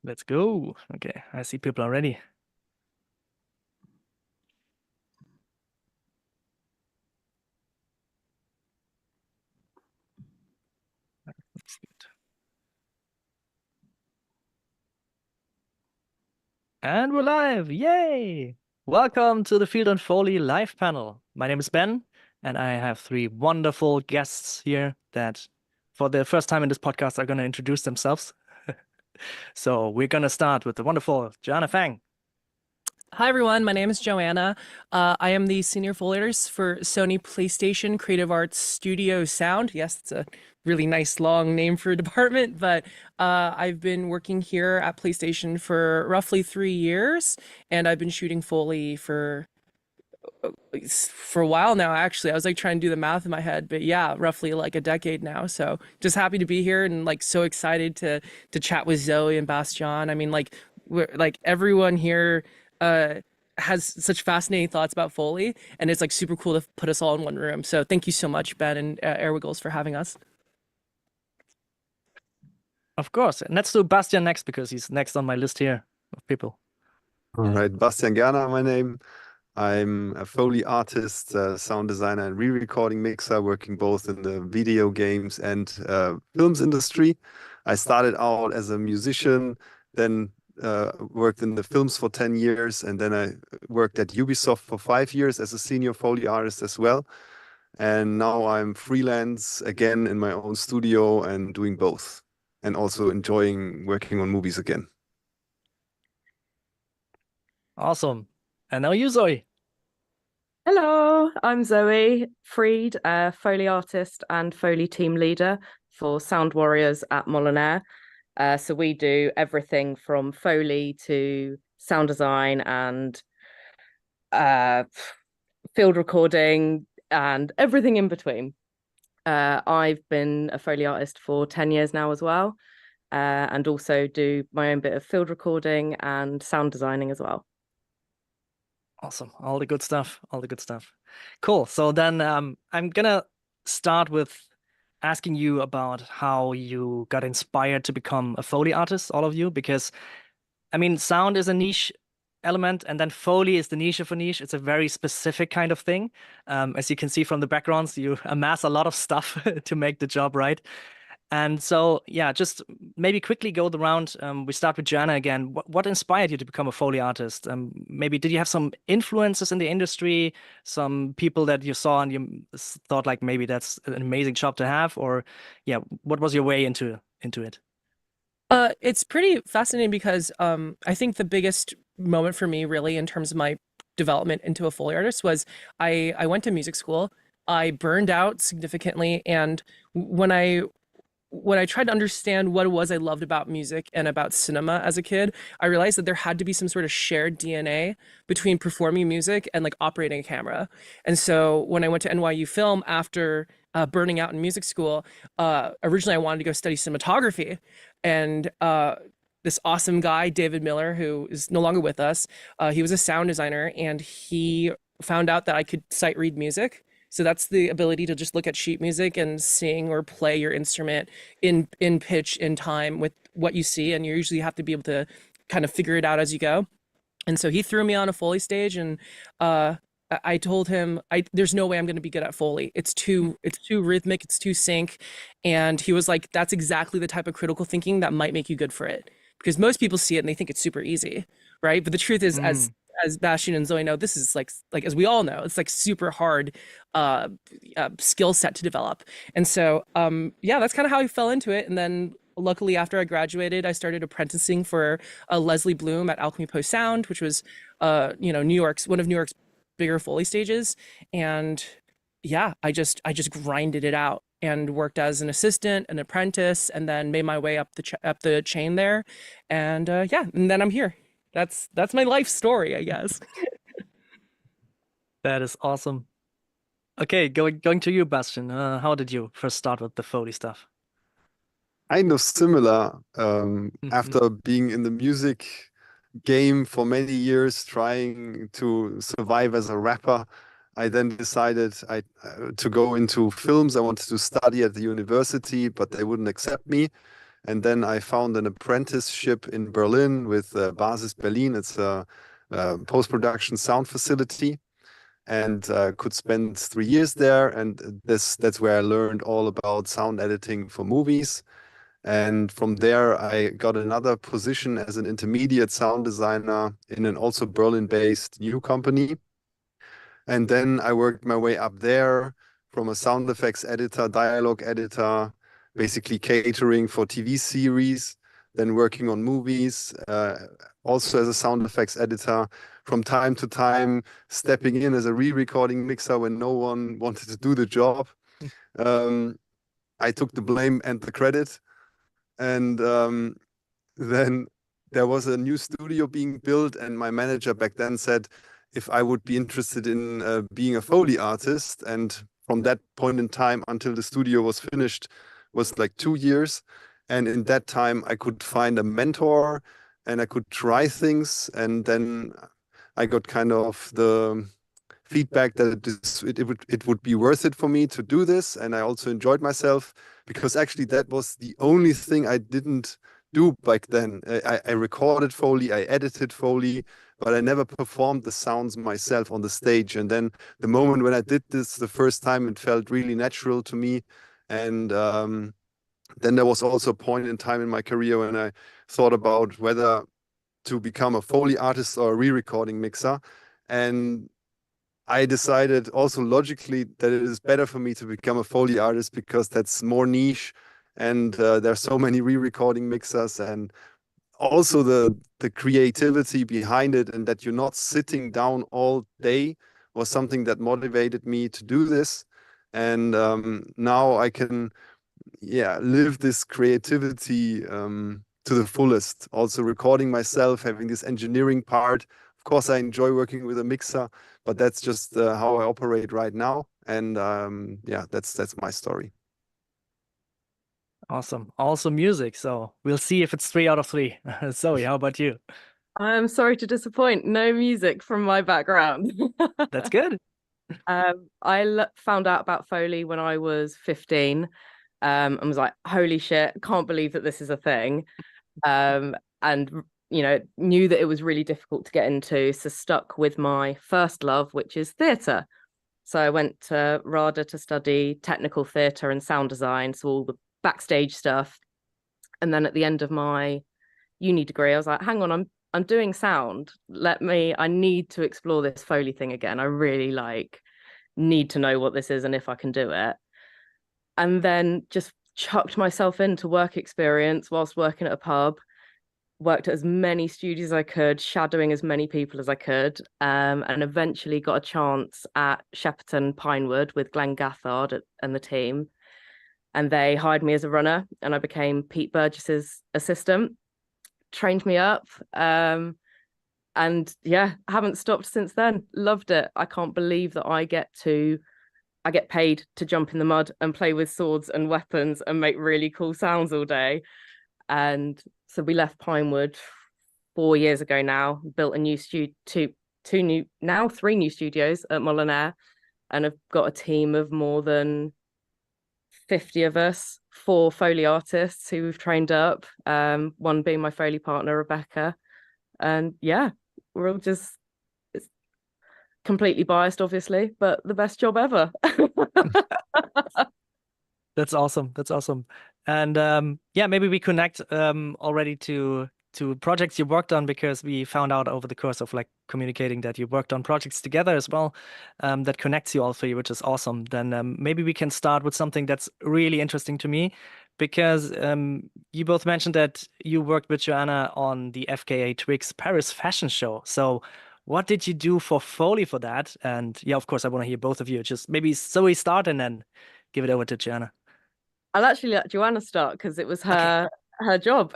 Let's go. Okay, I see people already. That's good. And we're live. Yay! Welcome to the Field and Foley live panel. My name is Ben, and I have three wonderful guests here that, for the first time in this podcast, are going to introduce themselves. So we're going to start with the wonderful Joanna Fang. Hi, everyone. My name is Joanna. I am the senior foleyartist for Sony PlayStation Creative Arts Studio Sound. Yes, it's a really nice long name for a department, but I've been working here at PlayStation for roughly 3 years, and I've been shooting Foley for a while now, actually. I was like trying to do the math in my head, but yeah, roughly like a decade now. So just happy to be here and like so excited to chat with Zoe and Bastian. I mean, like we're like everyone here has such fascinating thoughts about Foley, and it's like super cool to put us all in one room. So thank you so much, Ben and Airwiggles, for having us. Of course. And let's do Bastian next because he's next on my list here of people. All right, Bastian Gerner, my name. I'm a Foley artist, sound designer, and re-recording mixer, working both in the video games and films industry. I started out as a musician, then worked in the films for 10 years, and then I worked at Ubisoft for 5 years as a senior Foley artist as well. And now I'm freelance again in my own studio and doing both, and also enjoying working on movies again. Awesome. And now you, Zoe. Hello, I'm Zoe Freed, Foley artist and Foley team leader for Sound Warriors at Molyneux. So we do everything from Foley to sound design and field recording and everything in between. I've been a Foley artist for 10 years now as well, and also do my own bit of field recording and sound designing as well. Awesome. All the good stuff. All the good stuff. Cool. So then I'm gonna start with asking you about how you got inspired to become a Foley artist, all of you, because I mean, sound is a niche element, and then Foley is the niche of a niche. It's a very specific kind of thing. As you can see from the backgrounds, you amass a lot of stuff to make the job right. And so, yeah, just maybe quickly go the round. We start with Joanna again. What inspired you to become a Foley artist? Maybe did you have some influences in the industry, some people that you saw and you thought like maybe that's an amazing job to have? Or yeah, what was your way into it? It's pretty fascinating because I think the biggest moment for me really in terms of my development into a Foley artist was I went to music school. I burned out significantly, and when I tried to understand what it was I loved about music and about cinema as a kid, I realized that there had to be some sort of shared DNA between performing music and like operating a camera. And so when I went to NYU Film after burning out in music school, originally I wanted to go study cinematography. And this awesome guy, David Miller, who is no longer with us, he was a sound designer, and he found out that I could sight read music. So that's the ability to just look at sheet music and sing or play your instrument in pitch, in time with what you see. And you usually have to be able to kind of figure it out as you go. And so he threw me on a Foley stage, and I told him, there's no way I'm going to be good at Foley. It's too rhythmic, it's too sync. And he was like, that's exactly the type of critical thinking that might make you good for it. Because most people see it and they think it's super easy, right? But the truth is, as Bastian and Zoe know, this is like as we all know, it's like super hard skill set to develop. And so yeah, that's kind of how I fell into it. And then luckily after I graduated, I started apprenticing for Leslie Bloom at Alchemy Post Sound, which was one of New York's bigger Foley stages. And yeah, I just grinded it out and worked as an assistant, an apprentice, and then made my way up the chain there. And yeah, and then I'm here. That's my life story, I guess. That is awesome. Okay, going to you, Bastian. How did you first start with the Foley stuff? Kind of similar. After being in the music game for many years, trying to survive as a rapper. I then decided to go into films. I wanted to study at the university, but they wouldn't accept me. And then I found an apprenticeship in Berlin with Basis Berlin. It's a post-production sound facility, and could spend 3 years there. And that's where I learned all about sound editing for movies. And from there, I got another position as an intermediate sound designer in an also Berlin-based new company. And then I worked my way up there from a sound effects editor, dialogue editor, basically catering for TV series, then working on movies, also as a sound effects editor, from time to time stepping in as a re-recording mixer when no one wanted to do the job. I took the blame and the credit. And then there was a new studio being built, and my manager back then said if I would be interested in being a Foley artist. And from that point in time until the studio was finished was like 2 years. And in that time, I could find a mentor and I could try things. And then I got kind of the feedback that it would be worth it for me to do this. And I also enjoyed myself, because actually that was the only thing I didn't do back then. I recorded Foley, I edited Foley, but I never performed the sounds myself on the stage. And then the moment when I did this the first time, it felt really natural to me. And then there was also a point in time in my career when I thought about whether to become a Foley artist or a re-recording mixer. And I decided also logically that it is better for me to become a Foley artist, because that's more niche, and there are so many re-recording mixers, and also the creativity behind it, and that you're not sitting down all day, was something that motivated me to do this. And now I can live this creativity to the fullest, also recording myself, having this engineering part. Of course, I enjoy working with a mixer, but that's just how I operate right now. And that's my story. Awesome. Also music. So we'll see if it's 3 out of 3. Zoe, how about you? I'm sorry to disappoint. No music from my background. That's good. I found out about Foley when I was 15, and was like, holy shit, can't believe that this is a thing. And knew that it was really difficult to get into, so stuck with my first love, which is theatre. So I went to RADA to study technical theatre and sound design, so all the backstage stuff. And then at the end of my uni degree, I was like, hang on, I'm doing sound. I need to explore this Foley thing again. I really need to know what this is and if I can do it. And then just chucked myself into work experience whilst working at a pub, worked at as many studios as I could, shadowing as many people as I could, and eventually got a chance at Shepperton Pinewood with Glenn Gathard and the team. And they hired me as a runner, and I became Pete Burgess's assistant, trained me up. And haven't stopped since then. Loved it. I can't believe that I get paid to jump in the mud and play with swords and weapons and make really cool sounds all day. And so we left Pinewood 4 years ago now, built a new three new studios at Molyneux, and have got a team of more than 50 of us, 4 Foley artists who we've trained up, one being my Foley partner, Rebecca. And we're all just, it's completely biased, obviously, but the best job ever. That's awesome. That's awesome. And maybe we connect already to projects you worked on, because we found out over the course of communicating that you worked on projects together as well, that connects you all 3, which is awesome. Then maybe we can start with something that's really interesting to me, because you both mentioned that you worked with Joanna on the FKA Twigs Paris fashion show. So what did you do for Foley for that? And of course, I want to hear both of you. Just maybe Zoe start and then give it over to Joanna. I'll actually let Joanna start, because it was her job.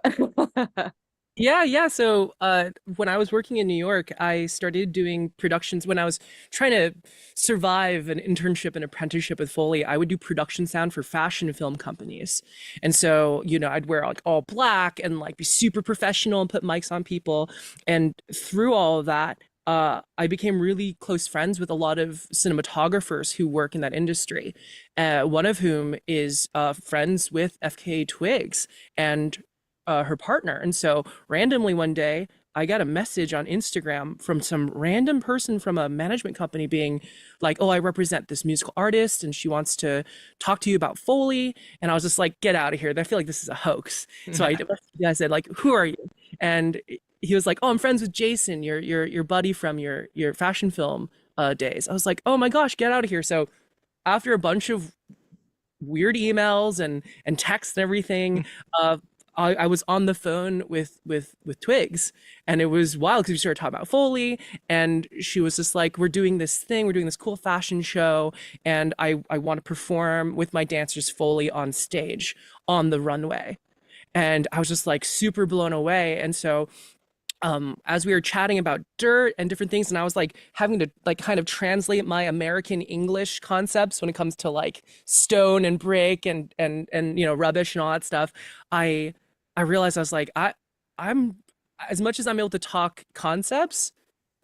Yeah. So when I was working in New York, I started doing productions when I was trying to survive an internship and apprenticeship with Foley. I would do production sound for fashion film companies. And so, I'd wear like all black and like be super professional and put mics on people. And through all of that, I became really close friends with a lot of cinematographers who work in that industry. One of whom is friends with FKA Twigs and her partner. And so randomly one day, I got a message on Instagram from some random person from a management company being like, "Oh, I represent this musical artist and she wants to talk to you about Foley." And I was just like, "Get out of here. I feel like this is a hoax." So I said, like, "Who are you?" And he was like, "Oh, I'm friends with Jason, your buddy from your fashion film days." I was like, "Oh my gosh, get out of here." So after a bunch of weird emails and texts and everything, uh, I was on the phone with Twigs, and it was wild because we started talking about Foley, and she was just like, we're doing this cool fashion show, and I want to perform with my dancers Foley on stage on the runway." And I was just like super blown away. And so as we were chatting about dirt and different things, and I was like having to like kind of translate my American English concepts when it comes to like stone and brick and rubbish and all that stuff, I realized I was like, I'm as much as I'm able to talk concepts,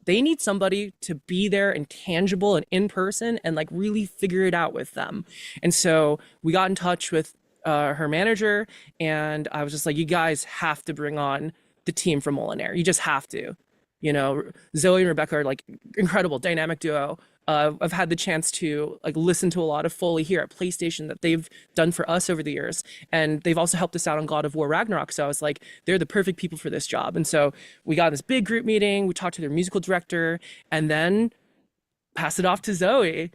they need somebody to be there and tangible and in person and like really figure it out with them. And so we got in touch with her manager, and I was just like, you guys have to bring on the team from Molinaire. You just have to. Zoe and Rebecca are like incredible dynamic duo. I've had the chance to like listen to a lot of Foley here at PlayStation that they've done for us over the years, and they've also helped us out on God of War Ragnarok. So I was like, they're the perfect people for this job. And so we got this big group meeting. We talked to their musical director, and then pass it off to Zoe.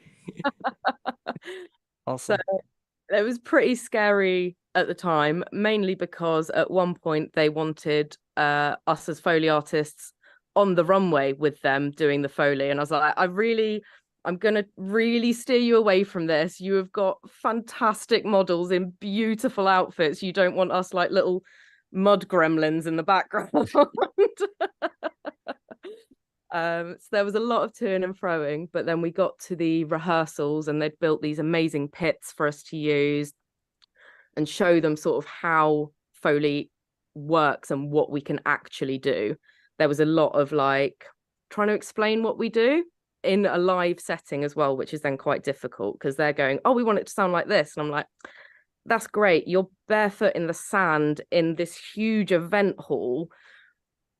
Awesome. So it was pretty scary at the time, mainly because at one point they wanted us as Foley artists on the runway with them doing the Foley. And I was like, I'm going to really steer you away from this. You have got fantastic models in beautiful outfits. You don't want us like little mud gremlins in the background. So there was a lot of toing and froing, but then we got to the rehearsals and they'd built these amazing pits for us to use and show them sort of how Foley works and what we can actually do. There was a lot of like trying to explain what we do in a live setting as well, which is then quite difficult because they're going, "Oh, we want it to sound like this." And I'm like, "That's great. You're barefoot in the sand in this huge event hall.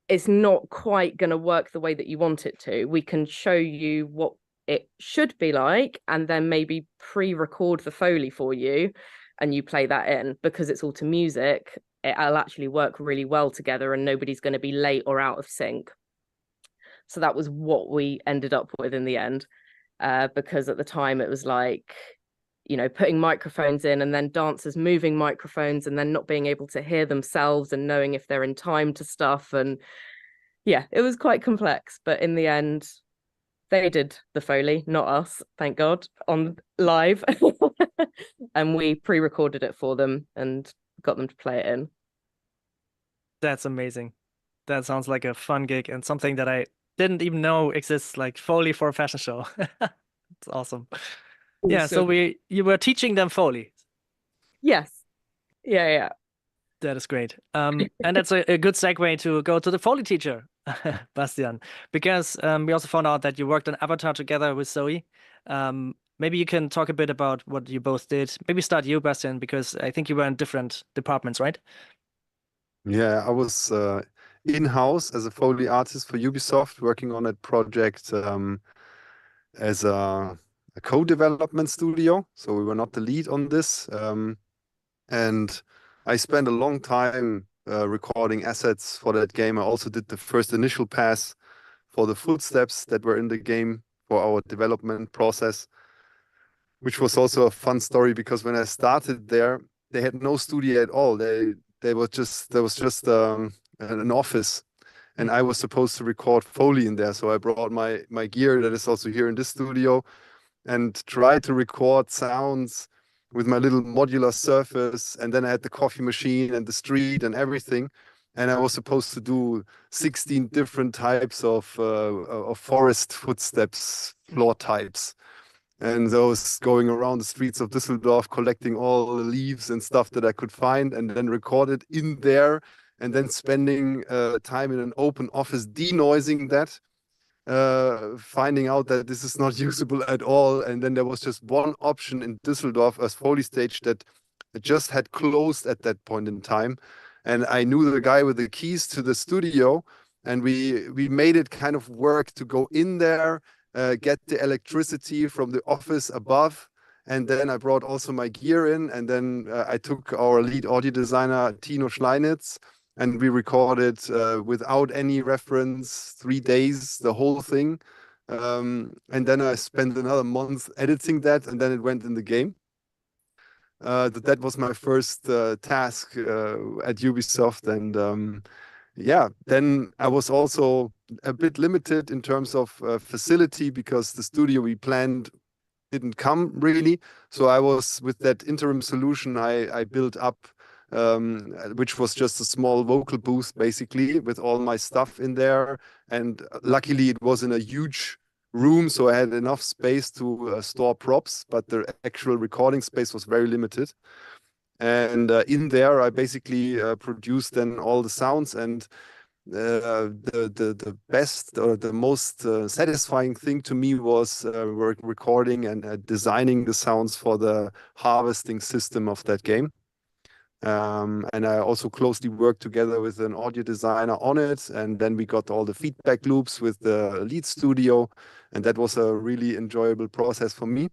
It's not quite going to work the way that you want it to. We can show you what it should be like and then maybe pre-record the Foley for you and you play that in, because it's all to music. It'll actually work really well together and nobody's going to be late or out of sync." So that was what we ended up with in the end, because at the time it was like, putting microphones in and then dancers moving microphones and then not being able to hear themselves and knowing if they're in time to stuff. And yeah, it was quite complex, but in the end they did the Foley, not us, thank God, on live. And we pre-recorded it for them and got them to play it in. That's amazing. That sounds like a fun gig and something that I didn't even know exists, like Foley for a fashion show. It's awesome. Yeah, so you were teaching them Foley. Yes. Yeah. That is great. And that's a good segue to go to the Foley teacher, Bastian, because we also found out that you worked on Avatar together with Zoe. Maybe you can talk a bit about what you both did. Maybe start you, Bastian, because I think you were in different departments, right? Yeah, I was in-house as a Foley artist for Ubisoft, working on that project as a co-development studio. So we were not the lead on this. And I spent a long time recording assets for that game. I also did the first initial pass for the footsteps that were in the game for our development process, which was also a fun story because when I started there, they had no studio at all. There was just an office, and I was supposed to record Foley in there. So I brought my gear that is also here in this studio and tried to record sounds with my little modular surface. And then I had the coffee machine and the street and everything. and I was supposed to do 16 different types of forest footsteps floor types. And those going around the streets of Düsseldorf, collecting all the leaves and stuff that I could find, and then record it in there, and then spending time in an open office denoising that, finding out that this is not usable at all. And then there was just one option in Düsseldorf as Foley stage that just had closed at that point in time. And I knew the guy with the keys to the studio, and we made it kind of work to go in there, get the electricity from the office above. And then I brought also my gear in, and then I took our lead audio designer, Tino Schleinitz, and we recorded without any reference 3 days, the whole thing. And then I spent another month editing that, and then it went in the game. That was my first task at Ubisoft. And yeah, then I was also a bit limited in terms of facility, because the studio we planned didn't come really. So I was with that interim solution I built up, which was just a small vocal booth basically with all my stuff in there. And luckily it was in a huge room, so I had enough space to store props, but the actual recording space was very limited. And in there I basically produced then all the sounds. And the best or the most satisfying thing to me was recording and designing the sounds for the harvesting system of that game. And I also closely worked together with an audio designer on it. And then we got all the feedback loops with the lead studio. And that was a really enjoyable process for me.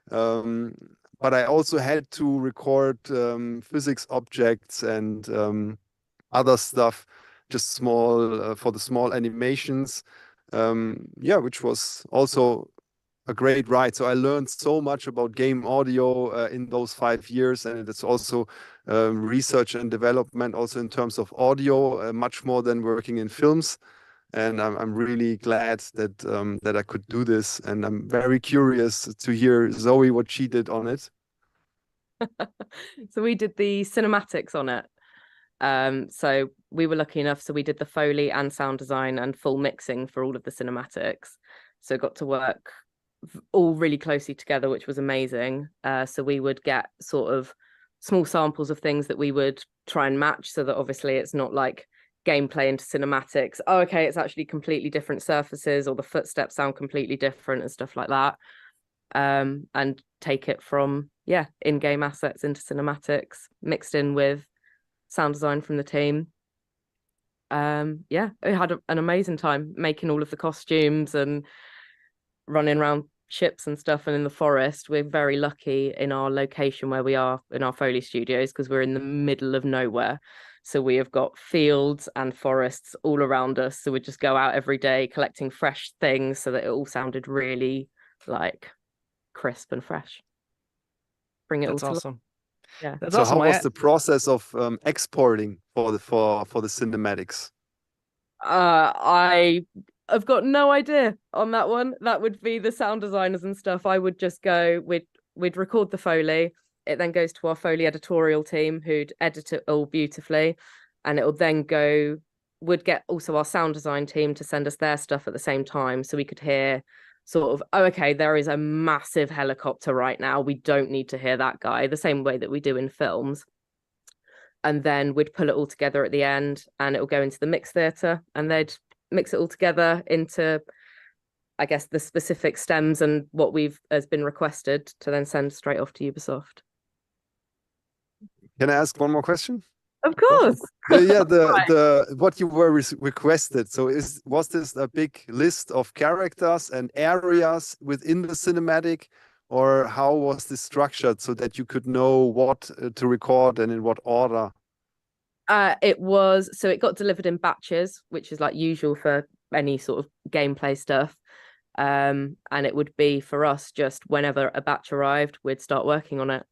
But I also had to record physics objects and other stuff, just small for the small animations. Yeah, which was also a great ride. So I learned so much about game audio in those 5 years, and it's also research and development also in terms of audio, much more than working in films. And I'm really glad that that I could do this, and I'm very curious to hear Zoe what she did on it. So we did the cinematics on it. So we were lucky enough, so we did the Foley and sound design and full mixing for all of the cinematics. So got to work all really closely together, which was amazing. So we would get sort of small samples of things that we would try and match, so that obviously it's not like gameplay into cinematics. Oh, okay, it's actually completely different surfaces, or the footsteps sound completely different and stuff like that. And take it from, yeah, in-game assets into cinematics, mixed in with sound design from the team. Yeah, we had an amazing time making all of the costumes and running around ships and stuff. And in the forest, we're very lucky in our location where we are in our Foley studios, because we're in the middle of nowhere. So we have got fields and forests all around us. So we just go out every day collecting fresh things, so that it all sounded really like crisp and fresh. Bring it That's all to awesome. Yeah. That's So awesome. how was the process of exporting for the cinematics? I've got no idea on that one. That would be the sound designers and stuff. I would just go, we'd record the Foley. It then goes to our Foley editorial team, who'd edit it all beautifully. And it'll then go, would get also our sound design team to send us their stuff at the same time, so we could hear sort of, oh, okay, there is a massive helicopter right now. We don't need to hear that guy, the same way that we do in films. And then we'd pull it all together at the end, and it'll go into the mix theatre, and they'd mix it all together into, I guess, the specific stems and what has been requested, to then send straight off to Ubisoft. Can I ask one more question? Of course. Yeah, the what you were requested. So was this a big list of characters and areas within the cinematic, or how was this structured so that you could know what to record and in what order? It got delivered in batches, which is like usual for any sort of gameplay stuff. And it would be for us, just whenever a batch arrived, we'd start working on it.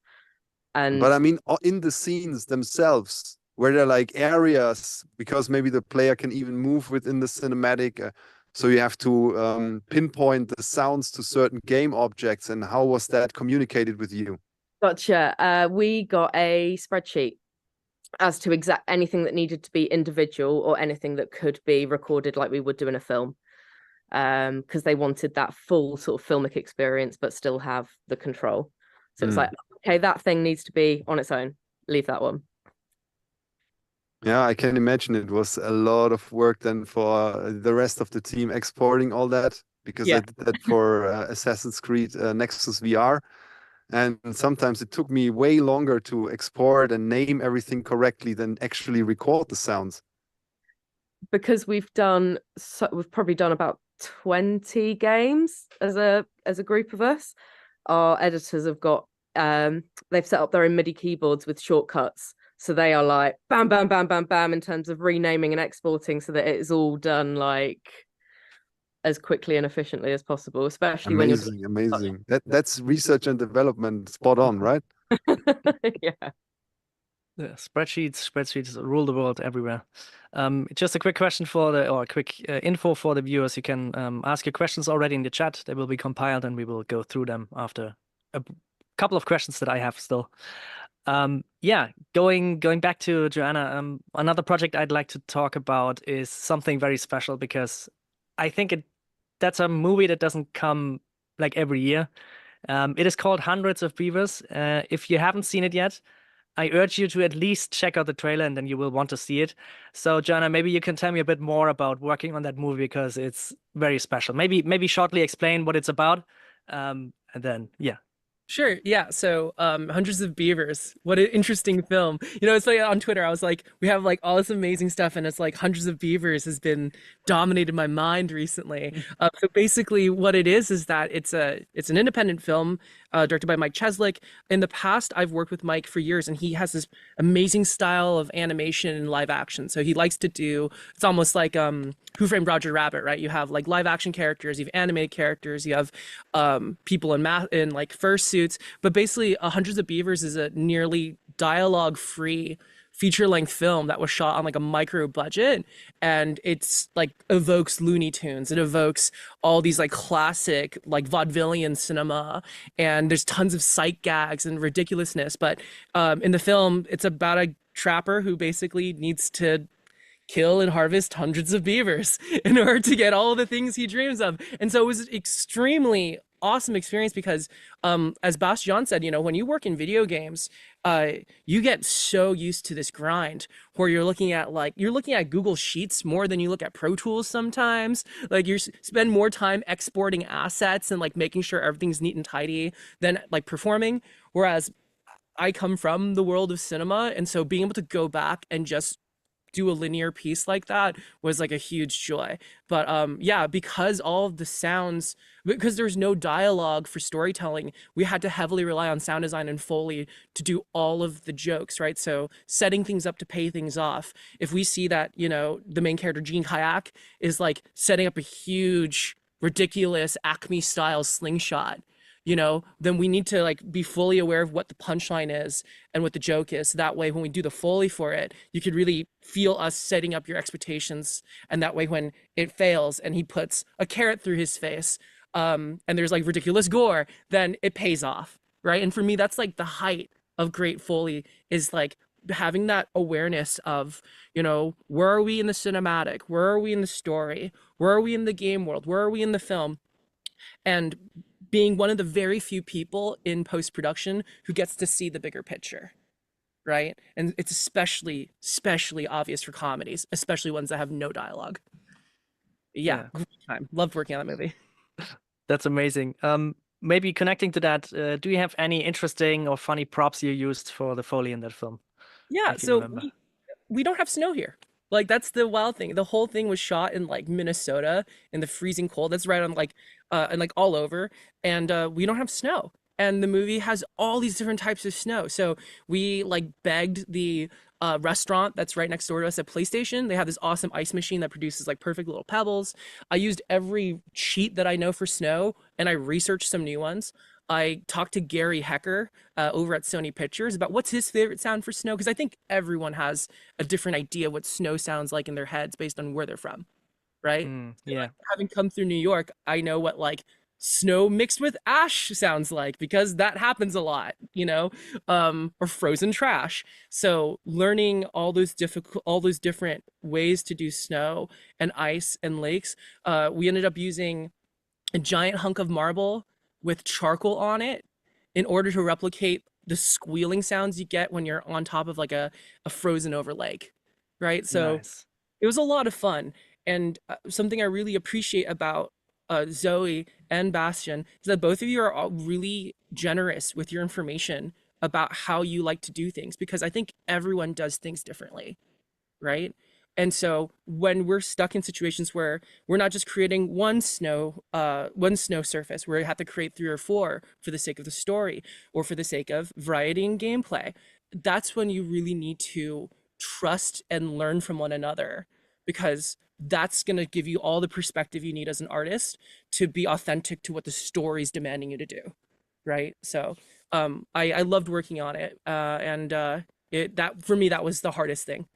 But I mean, in the scenes themselves, were there like areas, because maybe the player can even move within the cinematic, so you have to pinpoint the sounds to certain game objects, and how was that communicated with you? Gotcha. We got a spreadsheet. as to exact anything that needed to be individual or anything that could be recorded like we would do in a film. Because they wanted that full sort of filmic experience, but still have the control. So it's like, okay, that thing needs to be on its own. Leave that one. Yeah, I can imagine it was a lot of work then for the rest of the team exporting all that, because I did that for Assassin's Creed Nexus VR. And sometimes it took me way longer to export and name everything correctly than actually record the sounds. Because we've probably done about 20 games as a group of us. Our editors have got they've set up their own MIDI keyboards with shortcuts. So they are like bam, bam, bam, bam, bam in terms of renaming and exporting so that it is all done like as quickly and efficiently as possible, especially amazing, when you're amazing. That's research and development spot on, right? Yeah. Yeah, spreadsheets rule the world everywhere. Just a quick question or a quick info for the viewers. You can ask your questions already in the chat. They will be compiled and we will go through them after a couple of questions that I have still. Yeah, going back to Joanna, another project I'd like to talk about is something very special because I think that's a movie that doesn't come like every year. It is called Hundreds of Beavers. If you haven't seen it yet, I urge you to at least check out the trailer and then you will want to see it. So, Joanna, maybe you can tell me a bit more about working on that movie because it's very special. Maybe shortly explain what it's about, and then yeah. Sure. Yeah. So, Hundreds of Beavers. What an interesting film. You know, it's like on Twitter, I was like, we have like all this amazing stuff, and it's like Hundreds of Beavers has been dominated my mind recently. So basically, what it is that it's an independent film directed by Mike Cheslick. In the past, I've worked with Mike for years, and he has this amazing style of animation and live action. So he likes to do. It's almost like Who Framed Roger Rabbit, right? You have like live action characters, you have animated characters, you have people in like fursuits. But basically, Hundreds of Beavers is a nearly dialogue-free feature-length film that was shot on like a micro budget, and it's like evokes Looney Tunes. It evokes all these like classic like vaudevillian cinema, and there's tons of sight gags and ridiculousness. But in the film, it's about a trapper who basically needs to kill and harvest hundreds of beavers in order to get all the things he dreams of. And so it was extremely awesome experience because as Bastian said, you know, when you work in video games, you get so used to this grind where you're looking at Google Sheets more than you look at Pro Tools sometimes. Like you spend more time exporting assets and like making sure everything's neat and tidy than like performing. Whereas I come from the world of cinema, and so being able to go back and just do a linear piece like that was like a huge joy. But yeah, because all of the sounds, because there's no dialogue for storytelling, we had to heavily rely on sound design and Foley to do all of the jokes, right? So setting things up to pay things off. If we see that, you know, the main character Gene Kayak is like setting up a huge ridiculous Acme style slingshot, you know, then we need to like be fully aware of what the punchline is and what the joke is. So that way, when we do the Foley for it, you could really feel us setting up your expectations. And that way, when it fails and he puts a carrot through his face, and there's like ridiculous gore, then it pays off, right? And for me, that's like the height of great Foley, is like having that awareness of, you know, where are we in the cinematic? Where are we in the story? Where are we in the game world? Where are we in the film? And being one of the very few people in post-production who gets to see the bigger picture, right? And it's especially obvious for comedies, especially ones that have no dialogue. Yeah. Great time. Loved working on that movie. That's amazing. Maybe connecting to that, do you have any interesting or funny props you used for the Foley in that film? Yeah, so we don't have snow here. Like that's the wild thing. The whole thing was shot in like Minnesota in the freezing cold. That's right on like and like all over, and we don't have snow. And the movie has all these different types of snow. So we like begged the restaurant that's right next door to us at PlayStation. They have this awesome ice machine that produces like perfect little pebbles. I used every cheat that I know for snow, and I researched some new ones. I talked to Gary Hecker over at Sony Pictures about what's his favorite sound for snow, because I think everyone has a different idea what snow sounds like in their heads based on where they're from, right? Yeah. Like, having come through New York, I know what like snow mixed with ash sounds like, because that happens a lot, or frozen trash. So learning all those different ways to do snow and ice and lakes, we ended up using a giant hunk of marble with charcoal on it in order to replicate the squealing sounds you get when you're on top of like a frozen over lake, right? So Nice. it was a lot of fun. And something I really appreciate about Zoe and Bastian is that both of you are all really generous with your information about how you like to do things, because I think everyone does things differently, right? And so when we're stuck in situations where we're not just creating one snow surface, where we have to create 3 or 4 for the sake of the story or for the sake of variety and gameplay, that's when you really need to trust and learn from one another, because that's going to give you all the perspective you need as an artist to be authentic to what the story's demanding you to do, right? So I loved working on it, and that for me, that was the hardest thing,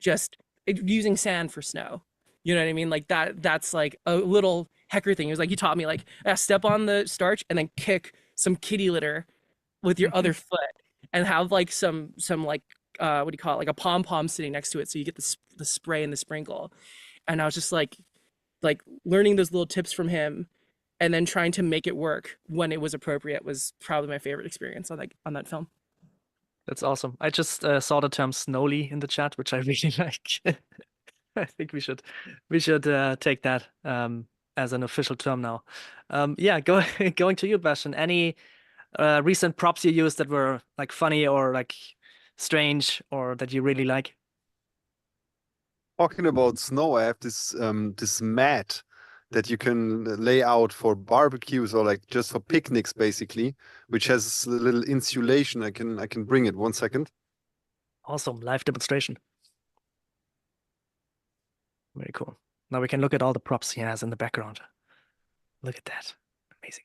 just using sand for snow. You know what I mean? Like that's like a little hecker thing. It was like, you taught me like, step on the starch and then kick some kitty litter with your other foot, and have like some like what do you call it, like a pom pom sitting next to it, so you get the spray and the sprinkle. And I was just like learning those little tips from him, and then trying to make it work when it was appropriate was probably my favorite experience on that film. That's awesome. I just saw the term snowly in the chat, which I really like. I think we should take that as an official term now. Yeah, going to you, Bastian. Any recent props you used that were like funny or like strange or that you really like? Talking about snow, I have this mat that you can lay out for barbecues or like just for picnics, basically, which has a little insulation. I can bring it. 1 second. Awesome. Live demonstration. Very cool. Now we can look at all the props he has in the background. Look at that. Amazing.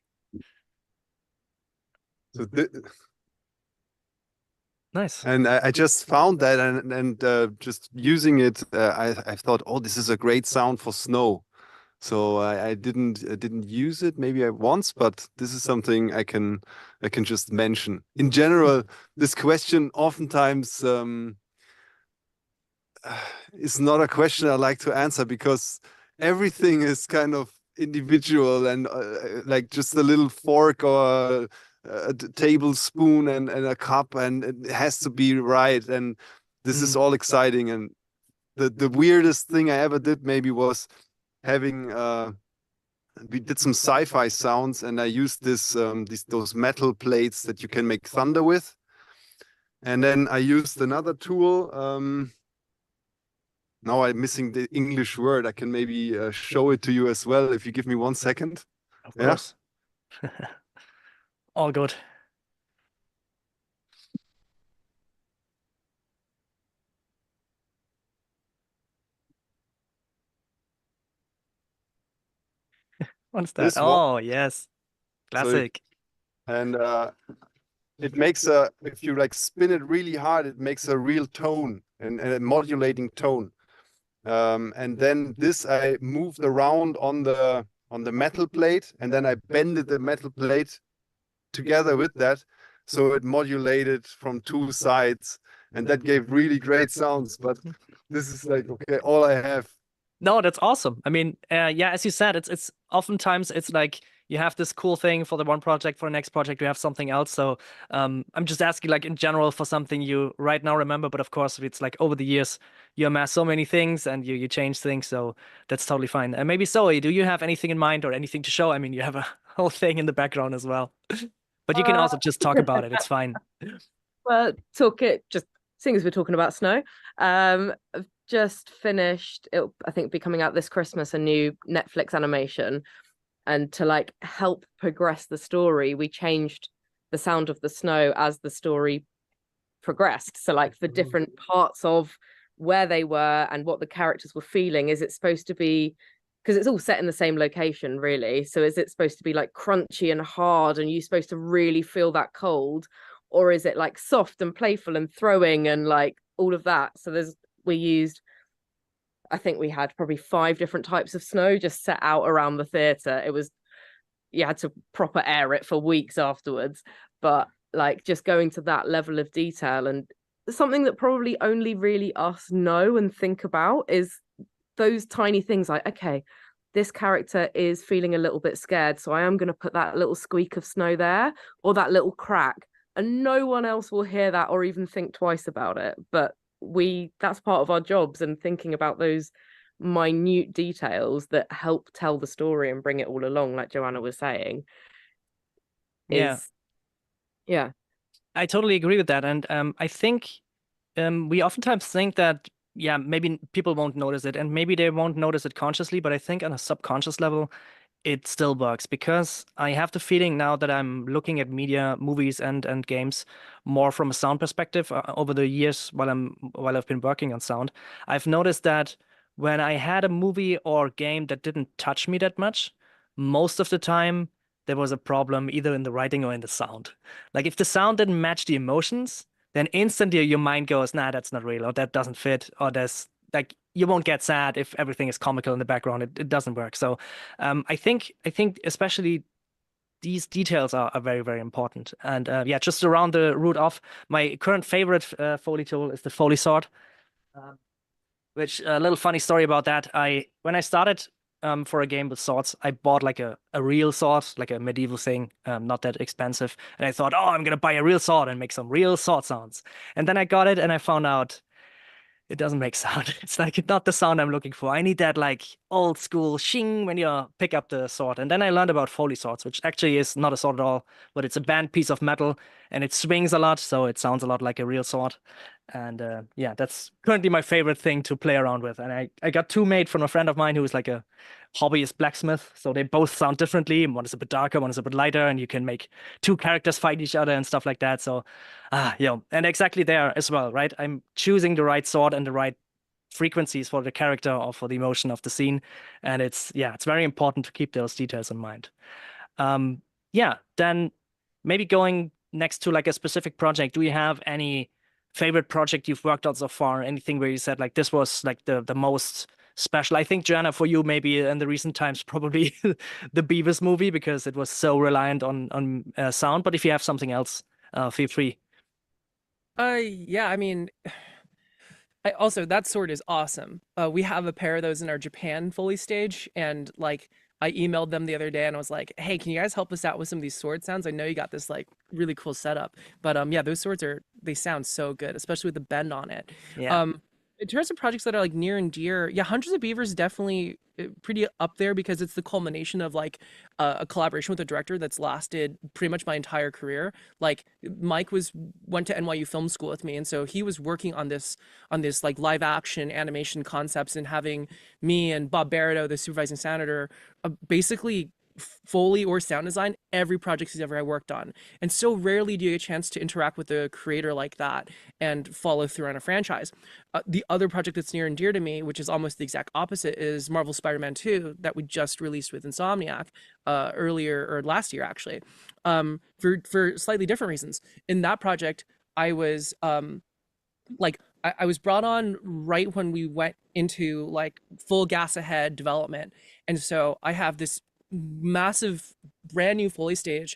So Nice. and I just found that, and just using it, I thought, oh, this is a great sound for snow. So I didn't use it maybe once, but this is something I can just mention. In general, this question oftentimes is not a question I like to answer, because everything is kind of individual, and like just a little fork or a tablespoon and a cup, and it has to be right. And this is all exciting. And the weirdest thing I ever did maybe was having we did some sci-fi sounds, and I used those metal plates that you can make thunder with. And then I used another tool. Now I'm missing the English word. I can maybe show it to you as well if you give me 1 second. Of course. All good. What's that? This one. Oh, yes. Classic. And it makes if you like spin it really hard, it makes a real tone and a modulating tone. And then this I moved around on the metal plate, and then I bended the metal plate together with that, so it modulated from 2 sides, and that gave really great sounds. But this is like, okay, all I have. No, that's awesome. I mean, yeah, as you said, it's oftentimes it's like you have this cool thing for the one project, for the next project you have something else. So I'm just asking like in general for something you right now remember, but of course it's like over the years you amass so many things and you change things, so that's totally fine. And maybe Zoe, do you have anything in mind or anything to show? I mean, you have a whole thing in the background as well, but you can also just talk about it. It's fine. Well, just seeing as we're talking about snow, I've just finished, it'll I think be coming out this Christmas, a new Netflix animation. And to like help progress the story, we changed the sound of the snow as the story progressed. So like for different parts of where they were and what the characters were feeling, is it supposed to be, because it's all set in the same location really, so is it supposed to be like crunchy and hard and you're supposed to really feel that cold, or is it like soft and playful and throwing and like all of that? So I think we had probably 5 different types of snow just set out around the theatre. It was you had to proper air it for weeks afterwards. But like just going to that level of detail, and something that probably only really us know and think about is those tiny things like, okay, this character is feeling a little bit scared, so I am going to put that little squeak of snow there, or that little crack, and no one else will hear that or even think twice about it. But that's part of our jobs, and thinking about those minute details that help tell the story and bring it all along, like Joanna was saying, is yeah. I totally agree with that. And I think we oftentimes think that, yeah, maybe people won't notice it, and maybe they won't notice it consciously, but I think on a subconscious level, it still works, because I have the feeling now that I'm looking at media, movies, and games more from a sound perspective over the years while I've been working on sound. I've noticed that when I had a movie or game that didn't touch me that much, most of the time there was a problem either in the writing or in the sound. Like if the sound didn't match the emotions, then instantly your mind goes, nah, that's not real, or that doesn't fit, or there's like you won't get sad if everything is comical in the background. It doesn't work. So I think especially these details are very, very important. And yeah, just to round the root off, my current favorite Foley tool is the Foley sword. Which a little funny story about that. When I started for a game with swords, I bought like a real sword, like a medieval thing, not that expensive. And I thought, oh, I'm gonna buy a real sword and make some real sword sounds. And then I got it and I found out it doesn't make sound. It's like not the sound I'm looking for. I need that like old school shing when you pick up the sword. And then I learned about Foley swords, which actually is not a sword at all, but it's a bent piece of metal and it swings a lot, so it sounds a lot like a real sword. And yeah, that's currently my favorite thing to play around with. And I got two made from a friend of mine who is like a hobbyist blacksmith. So they both sound differently. One is a bit darker, one is a bit lighter, and you can make two characters fight each other and stuff like that. So yeah, and exactly there as well, right? I'm choosing the right sword and the right frequencies for the character or for the emotion of the scene. And it's very important to keep those details in mind. Yeah, then maybe going next to like a specific project, do you have any favorite project you've worked on so far? Anything where you said like this was like the most special? I think, Joanna, for you, maybe in the recent times, probably the Beavers movie, because it was so reliant on sound. But if you have something else, feel free. Yeah, I mean, also that sword is awesome. We have a pair of those in our Japan Foley stage, and like I emailed them the other day and I was like, hey, can you guys help us out with some of these sword sounds? I know you got this like really cool setup, but yeah, those swords they sound so good, especially with the bend on it. Yeah. In terms of projects that are like near and dear, yeah, Hundreds of Beavers definitely pretty up there, because it's the culmination of like a collaboration with a director that's lasted pretty much my entire career. Like Mike went to NYU Film School with me, and so he was working on this like live action animation concepts, and having me and Bob Barretto, the supervising senator, basically Foley or sound design every project he's ever worked on. And so rarely do you get a chance to interact with a creator like that and follow through on a franchise. The other project that's near and dear to me, which is almost the exact opposite, is Marvel Spider-Man 2 that we just released with Insomniac earlier, or last year actually, for slightly different reasons. In that project, I was like I was brought on right when we went into like full gas ahead development. And so I have this massive brand new Foley stage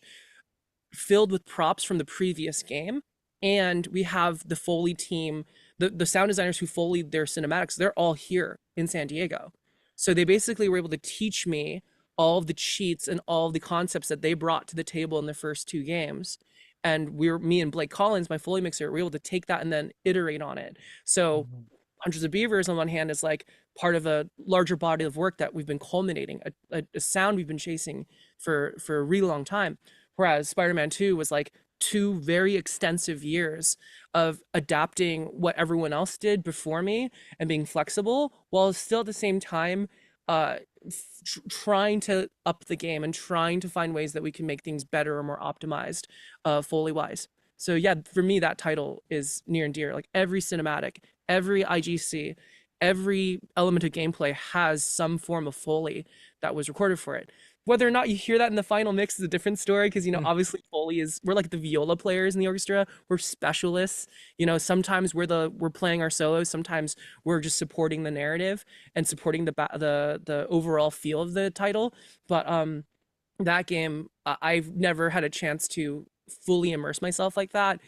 filled with props from the previous game, and we have the Foley team, the sound designers who Foleyed their cinematics, they're all here in San Diego. So they basically were able to teach me all of the cheats and all of the concepts that they brought to the table in the first two games. And me and Blake Collins, my Foley mixer, were able to take that and then iterate on it. So Hundreds of Beavers on one hand is like part of a larger body of work that we've been culminating, a sound we've been chasing for a really long time. Whereas Spider-Man 2 was like two very extensive years of adapting what everyone else did before me and being flexible, while still at the same time trying to up the game and trying to find ways that we can make things better or more optimized Foley wise. So yeah, for me, that title is near and dear. Like every cinematic, every IGC, every element of gameplay has some form of Foley that was recorded for it. Whether or not you hear that in the final mix is a different story, because, you know, obviously Foley we're like the viola players in the orchestra. We're specialists. You know, sometimes we're playing our solos. Sometimes we're just supporting the narrative and supporting the overall feel of the title. But that game, I've never had a chance to fully immerse myself like that.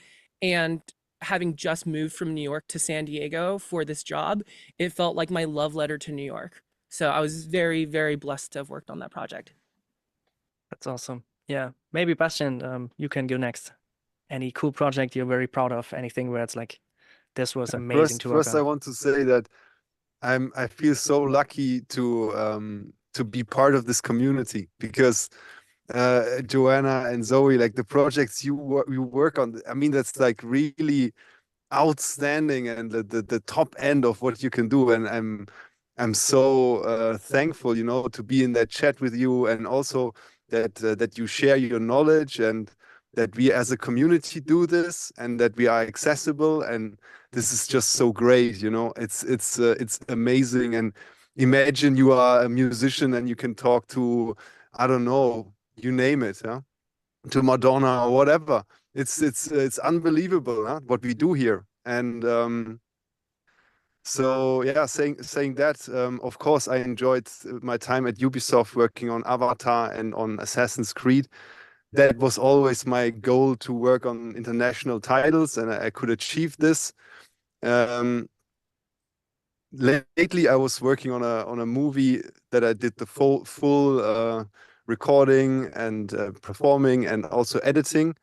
And having just moved from New York to San Diego for this job, it felt like my love letter to New York. So I was very, very blessed to have worked on that project. That's awesome. Yeah, maybe Bastian, you can go next. Any cool project you're very proud of? Anything where it's like, this was amazing to work First, I on? want to say that I feel so lucky to be part of this community, because Joanna and Zoe, like the projects you work on, I mean, that's like really outstanding and the top end of what you can do. And I'm so thankful, you know, to be in that chat with you, and also that you share your knowledge, and that we as a community do this, and that we are accessible. And this is just so great, you know. It's amazing. And imagine you are a musician and you can talk to, I don't know, you name it, yeah, to Madonna or whatever. It's unbelievable, huh, what we do here. And so yeah, saying that, of course, I enjoyed my time at Ubisoft working on Avatar and on Assassin's Creed. That was always my goal, to work on international titles, and I could achieve this. Um, Lately, I was working on a movie that I did the full recording and performing, and also editing.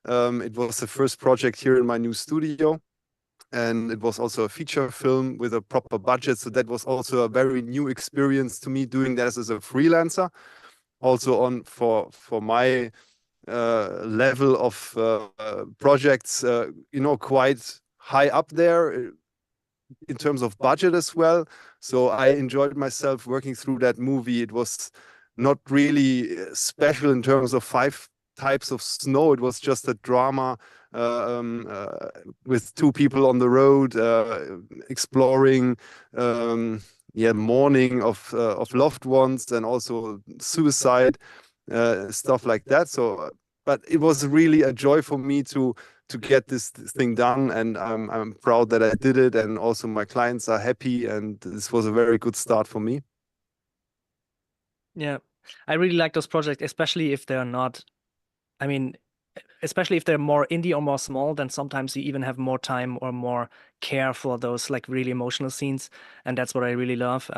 It was the first project here in my new studio, and it was also a feature film with a proper budget. So that was also a very new experience to me, doing that as a freelancer. Also on for my level of projects, you know, quite high up there in terms of budget as well. So I enjoyed myself working through that movie. It was not really special in terms of 5 types of snow. It was just a drama with 2 people on the road exploring, yeah, mourning of loved ones, and also suicide, stuff like that. So, but it was really a joy for me to get this thing done, and I'm proud that I did it, and also my clients are happy, and this was a very good start for me. Yeah, I really like those projects, especially if they're not, I mean, especially if they're more indie or more small, then sometimes you even have more time or more care for those like really emotional scenes. And that's what I really love.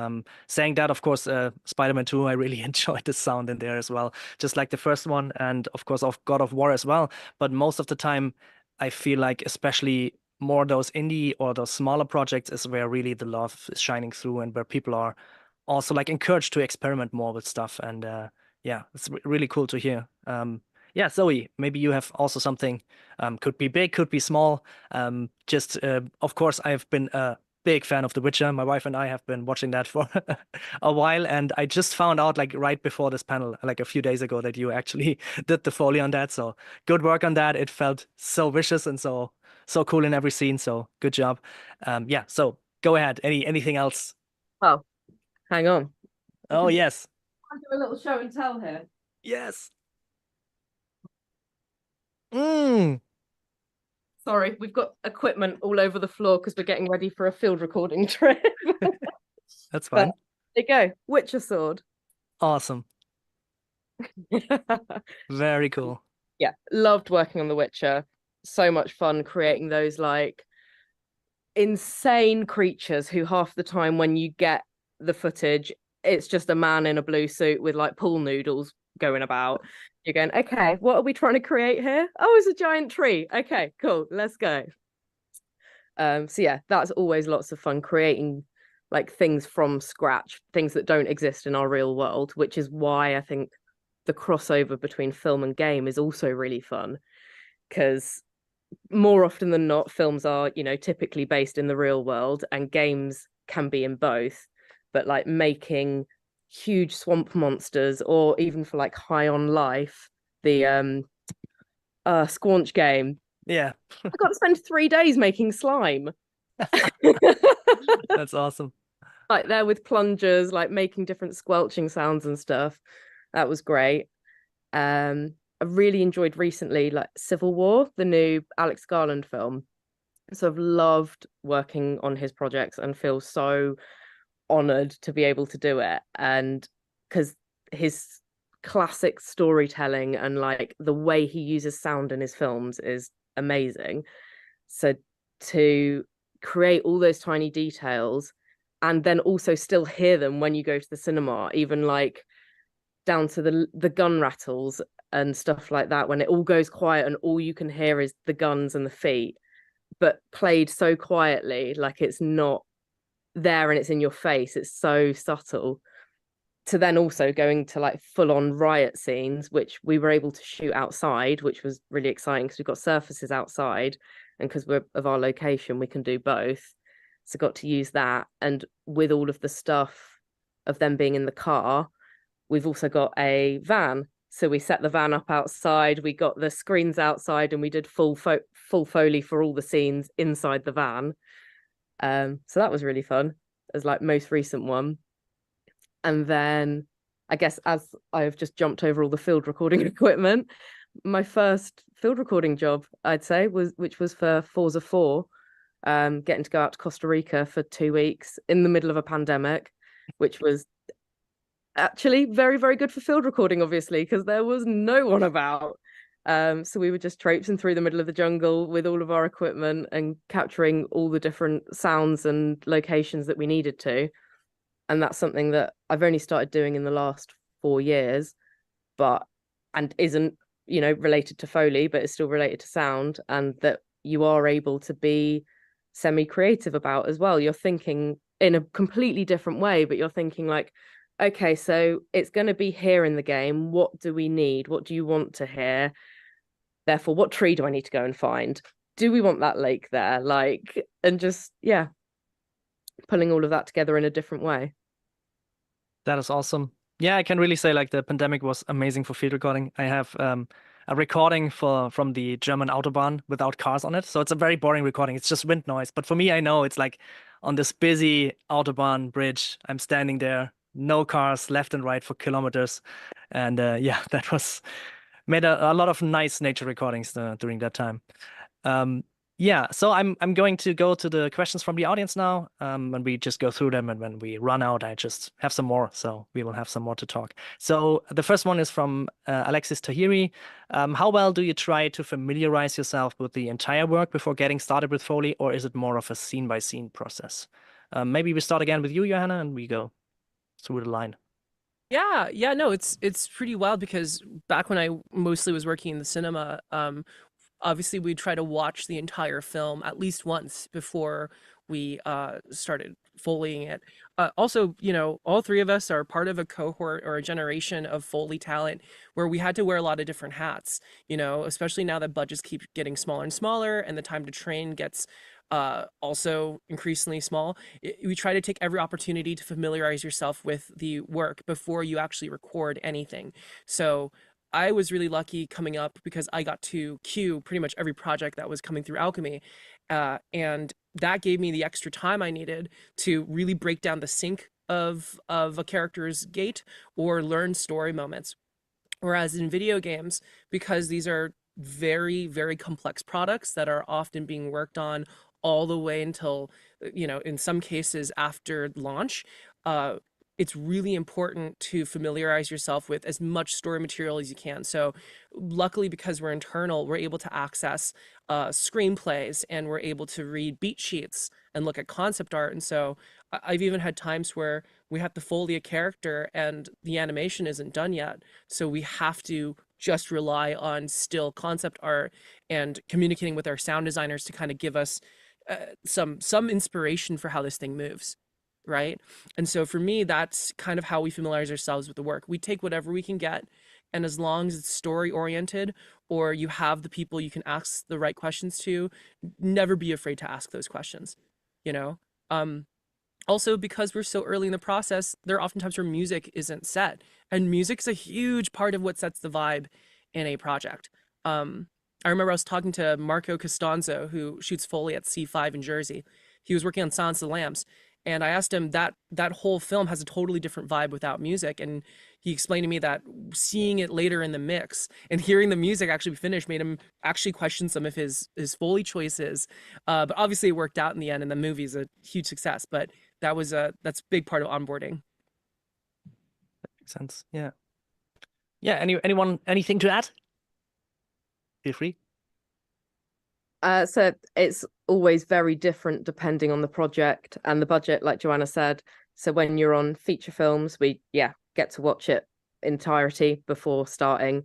Saying that, of course, Spider-Man 2, I really enjoyed the sound in there as well, just like the first one, and of course of God of War as well. But most of the time, I feel like especially more those indie or those smaller projects is where really the love is shining through, and where people are also like encouraged to experiment more with stuff. And yeah, it's really cool to hear. Yeah, Zoe, maybe you have also something, could be big, could be small. Just, of course, I've been a big fan of The Witcher. My wife and I have been watching that for a while, and I just found out like right before this panel, like a few days ago, that you actually did the Foley on that. So good work on that. It felt so vicious and so cool in every scene. So good job. Yeah, so go ahead. Anything else? Oh, hang on. Oh, yes. I'll do a little show and tell here. Yes. Mm. Sorry, we've got equipment all over the floor because we're getting ready for a field recording trip. That's fine. But there you go, Witcher sword. Awesome. Very cool. Yeah, loved working on The Witcher. So much fun creating those like insane creatures who half the time when you get the footage, it's just a man in a blue suit with like pool noodles going about. You're going, okay, what are we trying to create here? Oh, it's a giant tree. Okay, cool, let's go. So yeah, that's always lots of fun, creating like things from scratch, things that don't exist in our real world, which is why I think the crossover between film and game is also really fun, because more often than not, films are, you know, typically based in the real world, and games can be in both. But like making huge swamp monsters, or even for like High on Life, the Squanch game, Yeah, I got to spend 3 days making slime. that's awesome. Like there with plungers, like making different squelching sounds and stuff. That was great. I really enjoyed recently like Civil War, the new Alex Garland film. So I've loved working on his projects and feel so honored to be able to do it. And because his classic storytelling, and like the way he uses sound in his films is amazing. So to create all those tiny details and then also still hear them when you go to the cinema, even like down to the gun rattles and stuff like that, when it all goes quiet and all you can hear is the guns and the feet, but played so quietly, like it's not there and it's in your face, it's so subtle. To then also going to like full on riot scenes, which we were able to shoot outside, which was really exciting because we've got surfaces outside, and because we're of our location we can do both, so got to use that. And with all of the stuff of them being in the car, we've also got a van, so we set the van up outside, we got the screens outside, and we did full Foley for all the scenes inside the van. So that was really fun as like most recent one. And then I guess as I've just jumped over all the field recording equipment, my first field recording job, I'd say, which was for Forza 4, getting to go out to Costa Rica for 2 weeks in the middle of a pandemic, which was actually very, very good for field recording, obviously, because there was no one about. So we were just traipsing through the middle of the jungle with all of our equipment and capturing all the different sounds and locations that we needed to. And that's something that I've only started doing in the last 4 years, and isn't, related to Foley, but it's still related to sound, and that you are able to be semi-creative about as well. You're thinking in a completely different way, but you're thinking like, okay, so it's going to be here in the game. What do we need? What do you want to hear? Therefore, what tree do I need to go and find? Do we want that lake there? Like, and just, yeah, pulling all of that together in a different way. That is awesome. Yeah, I can really say like the pandemic was amazing for field recording. I have a recording from the German Autobahn without cars on it. So it's a very boring recording. It's just wind noise. But for me, I know it's like on this busy Autobahn bridge, I'm standing there, no cars left and right for kilometers. And yeah, that was made a lot of nice nature recordings during that time. Yeah, so I'm going to go to the questions from the audience now, and we just go through them, and when we run out, I just have some more, so we will have some more to talk. So the first one is from Alexis Tahiri. How well do you try to familiarize yourself with the entire work before getting started with Foley, or is it more of a scene-by-scene process? Maybe we start again with you, Joanna, and we go through the line. Yeah, no, it's pretty wild because back when I mostly was working in the cinema, obviously we'd try to watch the entire film at least once before we started Foleying it. Also, all three of us are part of a cohort or a generation of Foley talent where we had to wear a lot of different hats, especially now that budgets keep getting smaller and smaller and the time to train gets also increasingly small. We try to take every opportunity to familiarize yourself with the work before you actually record anything. So I was really lucky coming up because I got to cue pretty much every project that was coming through Alchemy. And that gave me the extra time I needed to really break down the sync of a character's gait or learn story moments. Whereas in video games, because these are very, very complex products that are often being worked on all the way until, in some cases after launch, it's really important to familiarize yourself with as much story material as you can. So luckily, because we're internal, we're able to access screenplays and we're able to read beat sheets and look at concept art. And so I've even had times where we have to Foley a character and the animation isn't done yet. So we have to just rely on still concept art and communicating with our sound designers to kind of give us some inspiration for how this thing moves. Right. And so for me, that's kind of how we familiarize ourselves with the work. We take whatever we can get. And as long as it's story oriented or you have the people you can ask the right questions to, never be afraid to ask those questions, Also, because we're so early in the process, there are often times where music isn't set. And music's a huge part of what sets the vibe in a project. I remember I was talking to Marco Costanzo, who shoots Foley at C5 in Jersey. He was working on Silence of the Lambs. And I asked him that whole film has a totally different vibe without music. And he explained to me that seeing it later in the mix and hearing the music actually finish made him actually question some of his Foley choices. But obviously it worked out in the end and the movie's a huge success. But that's a big part of onboarding. That makes sense. Yeah. Yeah, anyone, anything to add? Feel free. So it's always very different depending on the project and the budget, like Joanna said. So when you're on feature films, we get to watch it entirety before starting.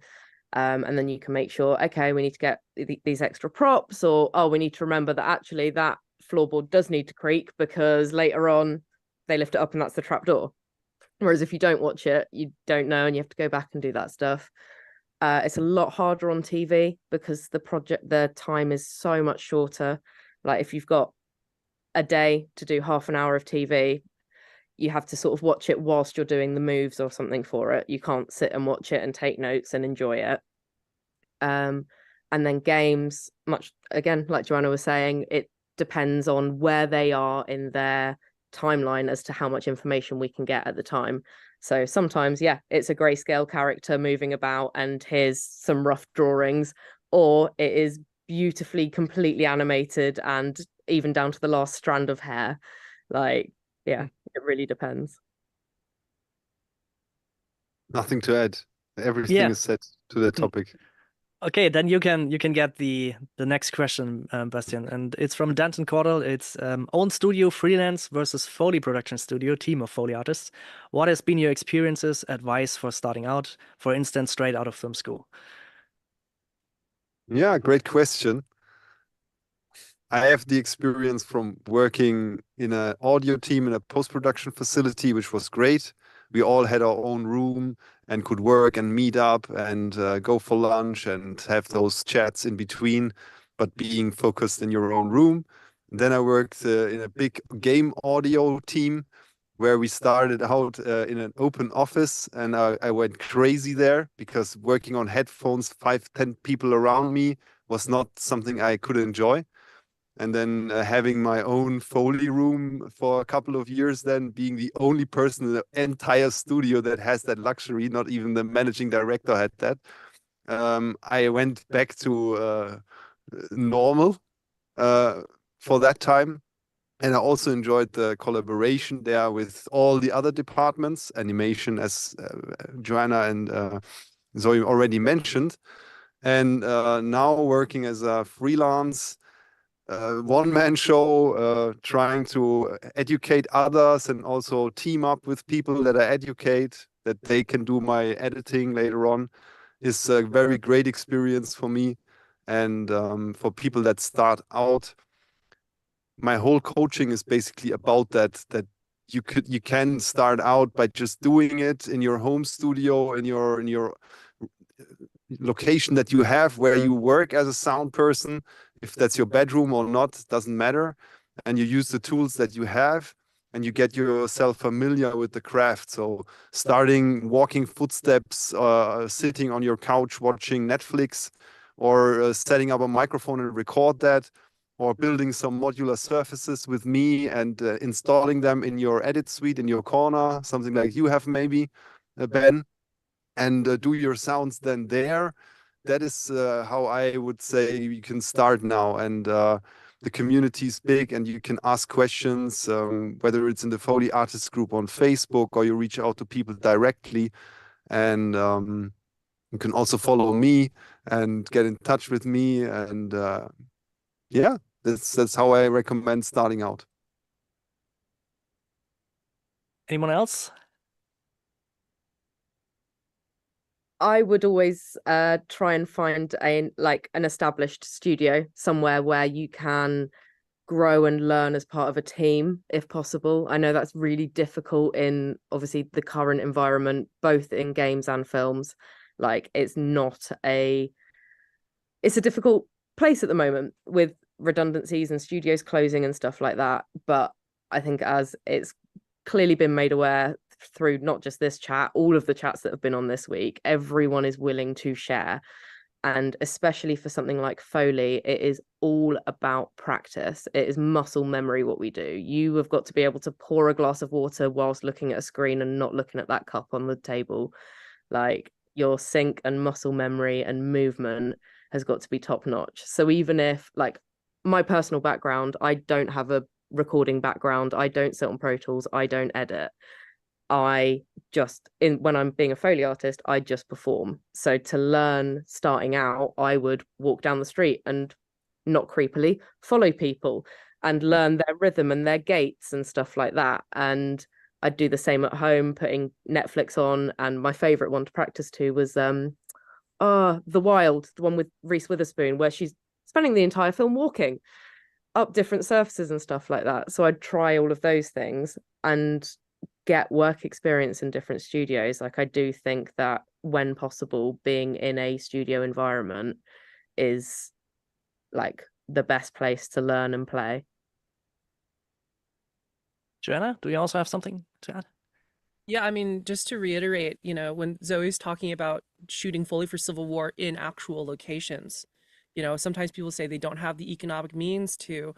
And then you can make sure, okay, we need to get these extra props, or oh, we need to remember that actually that floorboard does need to creak because later on they lift it up and that's the trap door. Whereas if you don't watch it, you don't know and you have to go back and do that stuff. It's a lot harder on TV because the time is so much shorter. Like if you've got a day to do half an hour of TV, you have to sort of watch it whilst you're doing the moves or something for it. You can't sit and watch it and take notes and enjoy it. And then games, much again, like Joanna was saying, it depends on where they are in their timeline as to how much information we can get at the time. So sometimes, it's a grayscale character moving about and here's some rough drawings, or it is beautifully, completely animated and even down to the last strand of hair. Like, it really depends. Nothing to add. Everything Yeah. is said to the topic. Okay, then you can get the next question, Bastian, and it's from Danton Cordell. It's own studio, freelance versus Foley production studio, team of Foley artists. What has been your experiences, advice for starting out, for instance, straight out of film school? Yeah, great question. I have the experience from working in an audio team in a post-production facility, which was great. We all had our own room and could work and meet up and go for lunch and have those chats in between, but being focused in your own room. And then I worked in a big game audio team where we started out in an open office, and I went crazy there because working on headphones, 5-10 people around me was not something I could enjoy. And then having my own Foley room for a couple of years, then being the only person in the entire studio that has that luxury, not even the managing director had that. I went back to normal for that time. And I also enjoyed the collaboration there with all the other departments, animation, as Joanna and Zoe already mentioned. And now working as a freelance one-man show, trying to educate others and also team up with people that I educate, that they can do my editing later on, is a very great experience for me. And for people that start out, my whole coaching is basically about that you can start out by just doing it in your home studio, in your location that you have where you work as a sound person. If that's your bedroom or not, doesn't matter. And you use the tools that you have and you get yourself familiar with the craft. So starting walking footsteps, sitting on your couch watching Netflix, or setting up a microphone and record that, or building some modular surfaces with me and installing them in your edit suite in your corner, something like you have maybe, Ben, and do your sounds then there. That is how I would say you can start now. And the community is big and you can ask questions, whether it's in the Foley Artists group on Facebook or you reach out to people directly. And you can also follow me and get in touch with me. And that's how I recommend starting out. Anyone else? I would always try and find an established studio somewhere where you can grow and learn as part of a team if possible. I know that's really difficult in obviously the current environment, both in games and films. Like it's a difficult place at the moment with redundancies and studios closing and stuff like that. But I think as it's clearly been made aware through not just this chat, all of the chats that have been on this week, everyone is willing to share. And especially for something like Foley, it is all about practice. It is muscle memory what we do. You have got to be able to pour a glass of water whilst looking at a screen and not looking at that cup on the table. Like your sync and muscle memory and movement has got to be top notch. So even if, like, my personal background, I don't have a recording background, I don't sit on Pro Tools, I don't edit. when I'm being a Foley artist, I just perform. So to learn starting out, I would walk down the street and not creepily follow people and learn their rhythm and their gaits and stuff like that. And I'd do the same at home, putting Netflix on. And my favorite one to practice to was The Wild, the one with Reese Witherspoon, where she's spending the entire film walking up different surfaces and stuff like that. So I'd try all of those things and get work experience in different studios. Like, I do think that when possible, being in a studio environment is like the best place to learn and play. Joanna, do you also have something to add? Yeah, I mean, just to reiterate, when Zoe's talking about shooting Foley for Civil War in actual locations, sometimes people say they don't have the economic means to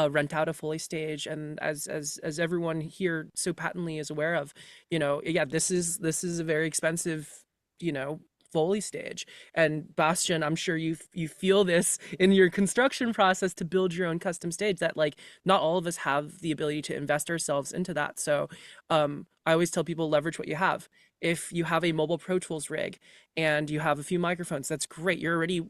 rent out a Foley stage, and as everyone here so patently is aware of, yeah, this is a very expensive, Foley stage. And Bastian, I'm sure you feel this in your construction process to build your own custom stage, that like not all of us have the ability to invest ourselves into that. So I always tell people, leverage what you have. If you have a mobile Pro Tools rig and you have a few microphones, that's great. You're already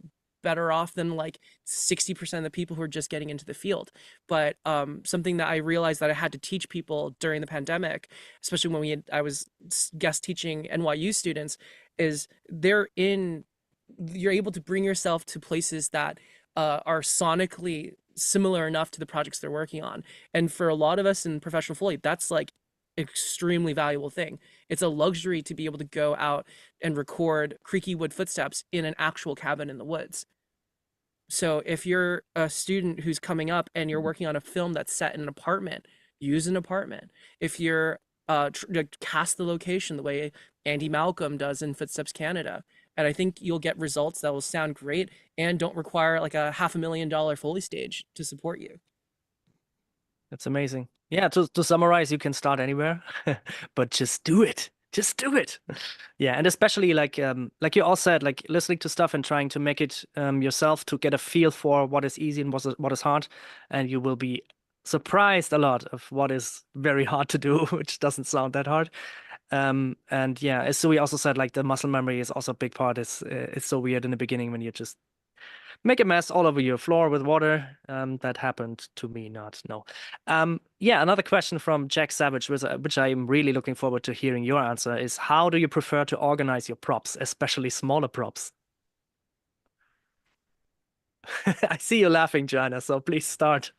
better off than like 60% of the people who are just getting into the field. But something that I realized that I had to teach people during the pandemic, especially when I was guest teaching NYU students, is you're able to bring yourself to places that are sonically similar enough to the projects they're working on. And for a lot of us in professional Foley, that's like extremely valuable thing. It's a luxury to be able to go out and record creaky wood footsteps in an actual cabin in the woods. So if you're a student who's coming up and you're working on a film that's set in an apartment, use an apartment. If you're cast the location the way Andy Malcolm does in Footsteps Canada, and I think you'll get results that will sound great and don't require like a $500,000 Foley stage to support you. That's amazing. Yeah, to summarize, you can start anywhere, but just do it. Just do it. Yeah, and especially like you all said, like listening to stuff and trying to make it yourself to get a feel for what is easy and what is hard, and you will be surprised a lot of what is very hard to do, which doesn't sound that hard. And yeah, as Zoe also said, like the muscle memory is also a big part. It's so weird in the beginning when you just make a mess all over your floor with water. That happened to me, no. Yeah, another question from Jack Savage, which I'm really looking forward to hearing your answer, is how do you prefer to organize your props, especially smaller props? I see you laughing, Joanna, so please start.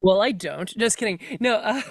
Well, I don't. Just kidding. No,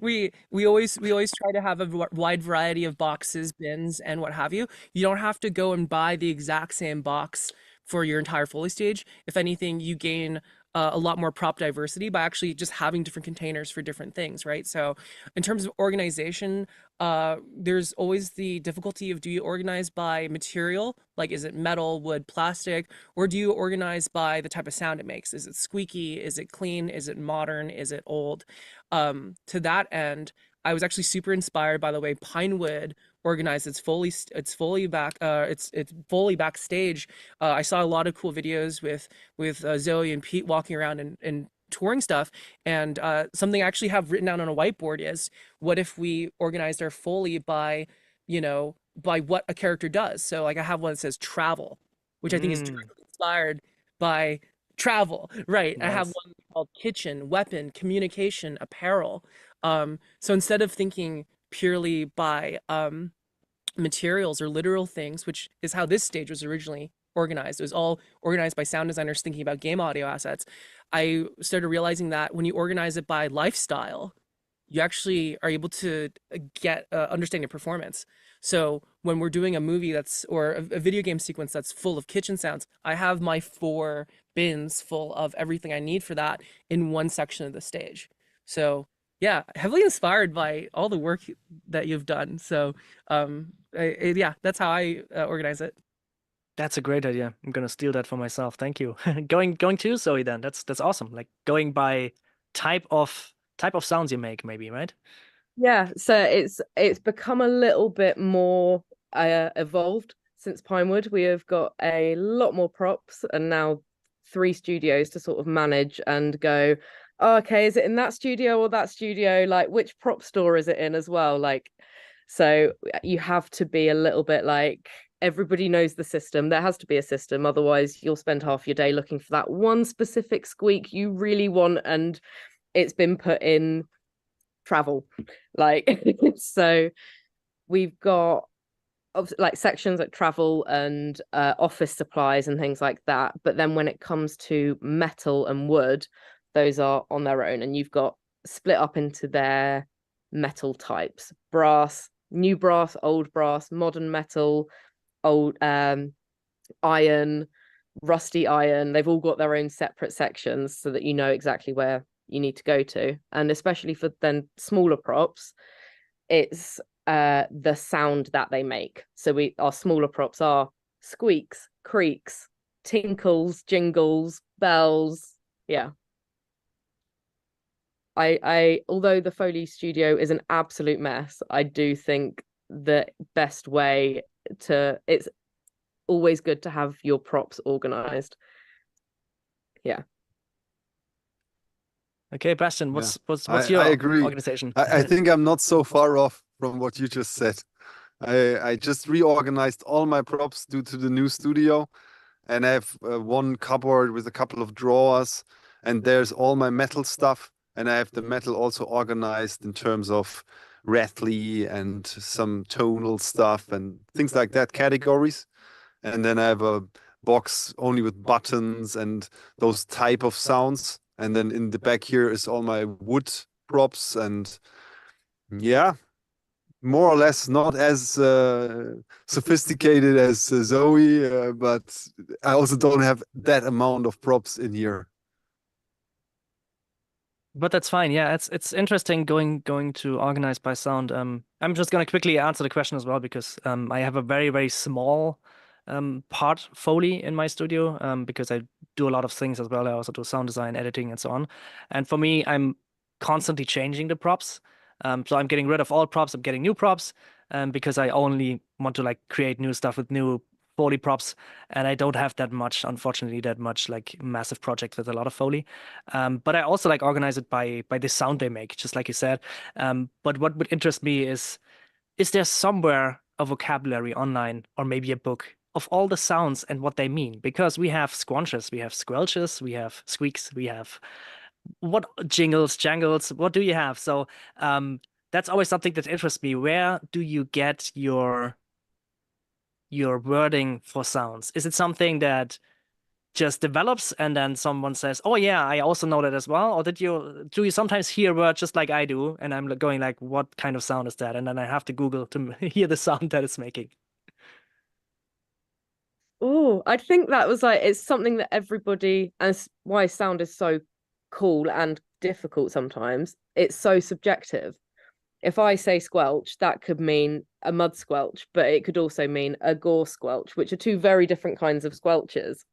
we always try to have a wide variety of boxes, bins, and what have you. You don't have to go and buy the exact same box for your entire Foley stage. If anything, you gain a lot more prop diversity by actually just having different containers for different things, right? So in terms of organization, there's always the difficulty of, do you organize by material? Like, is it metal, wood, plastic? Or do you organize by the type of sound it makes? Is it squeaky? Is it clean? Is it modern? Is it old? To that end, I was actually super inspired by the way Pinewood organized its Foley backstage. I saw a lot of cool videos with Zoe and Pete walking around and touring stuff, and something I actually have written down on a whiteboard is, what if we organized our Foley by what a character does? So like I have one that says travel, which I think is directly inspired by travel, right? Nice. I have one called kitchen, weapon, communication, apparel. So instead of thinking purely by materials or literal things, which is how this stage was originally organized, it was all organized by sound designers thinking about game audio assets. I started realizing that when you organize it by lifestyle, you actually are able to get understand your performance. So when we're doing a movie or a video game sequence that's full of kitchen sounds, I have my 4 bins full of everything I need for that in one section of the stage. So yeah, heavily inspired by all the work that you've done. So yeah, that's how I organize it. That's a great idea. I'm gonna steal that for myself. Thank you. Going to Zoe then. That's awesome. Like going by type of sounds you make, maybe, right? Yeah, so it's become a little bit more evolved since Pinewood. We have got a lot more props and now 3 studios to sort of manage and go, oh, okay, is it in that studio or that studio? Like, which prop store is it in as well? Like, So you have to be a little bit like, everybody knows the system. There has to be a system. Otherwise, you'll spend half your day looking for that one specific squeak you really want, and it's been put in travel. Like, so we've got like sections like travel and office supplies and things like that. But then when it comes to metal and wood, those are on their own, and you've got split up into their metal types: brass, new brass, old brass, modern metal, old iron, rusty iron. They've all got their own separate sections so that you know exactly where you need to go to. And especially for then smaller props, it's the sound that they make. So our smaller props are squeaks, creaks, tinkles, jingles, bells. Yeah. I although the Foley studio is an absolute mess, I do think the best way it's always good to have your props organized. Yeah. Okay, Bastian, what's your I agree. organization? I think I'm not so far off from what you just said. I just reorganized all my props due to the new studio, and I have one cupboard with a couple of drawers, and there's all my metal stuff, and I have the metal also organized in terms of rattly and some tonal stuff and things like that, categories. And then I have a box only with buttons and those type of sounds. And then in the back here is all my wood props, and yeah, more or less not as sophisticated as Zoe, but I also don't have that amount of props in here. But that's fine. Yeah, it's interesting going to organize by sound. I'm just gonna quickly answer the question as well, because I have a very, very small part Foley in my studio, because I do a lot of things as well. I also do sound design, editing, and so on. And for me, I'm constantly changing the props. So I'm getting rid of all props. I'm getting new props, because I only want to like create new stuff with new Foley props, and I don't have that much, unfortunately, that much like massive project with a lot of Foley. But I also like organize it by the sound they make, just like you said. But what would interest me is there somewhere a vocabulary online or maybe a book of all the sounds and what they mean? Because we have squanches, we have squelches, we have squeaks, we have what jingles, jangles, what do you have? So that's always something that interests me. Where do you get your wording for sounds? Is it something that just develops and then someone says, "Oh yeah, I also know that as well"? Or do you sometimes hear a word just like I do, and I'm going like, "What kind of sound is that?" And then I have to Google to hear the sound that it's making. Oh, I think that was like, it's something that everybody, and it's why sound is so cool and difficult sometimes. It's so subjective. If I say squelch, that could mean a mud squelch, but it could also mean a gore squelch, which are two very different kinds of squelches.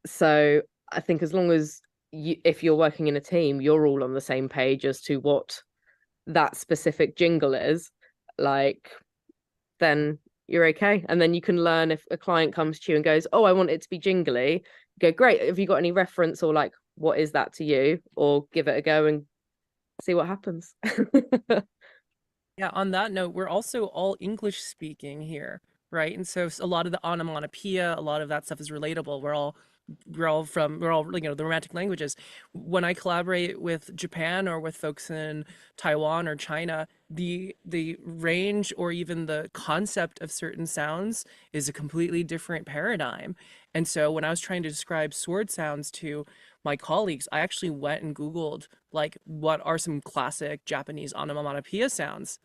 So I think as long as if you're working in a team, you're all on the same page as to what that specific jingle is, like, then you're okay. And then you can learn, if a client comes to you and goes, "Oh, I want it to be jingly," go, "Great, have you got any reference, or like, what is that to you?" Or give it a go and see what happens. Yeah, on that note, we're also all English speaking here, right? And so a lot of the onomatopoeia, a lot of that stuff is relatable. We're all the romantic languages. When I collaborate with Japan or with folks in Taiwan or China, the range or even the concept of certain sounds is a completely different paradigm. And so when I was trying to describe sword sounds to my colleagues, I actually went and Googled like what are some classic Japanese onomatopoeia sounds.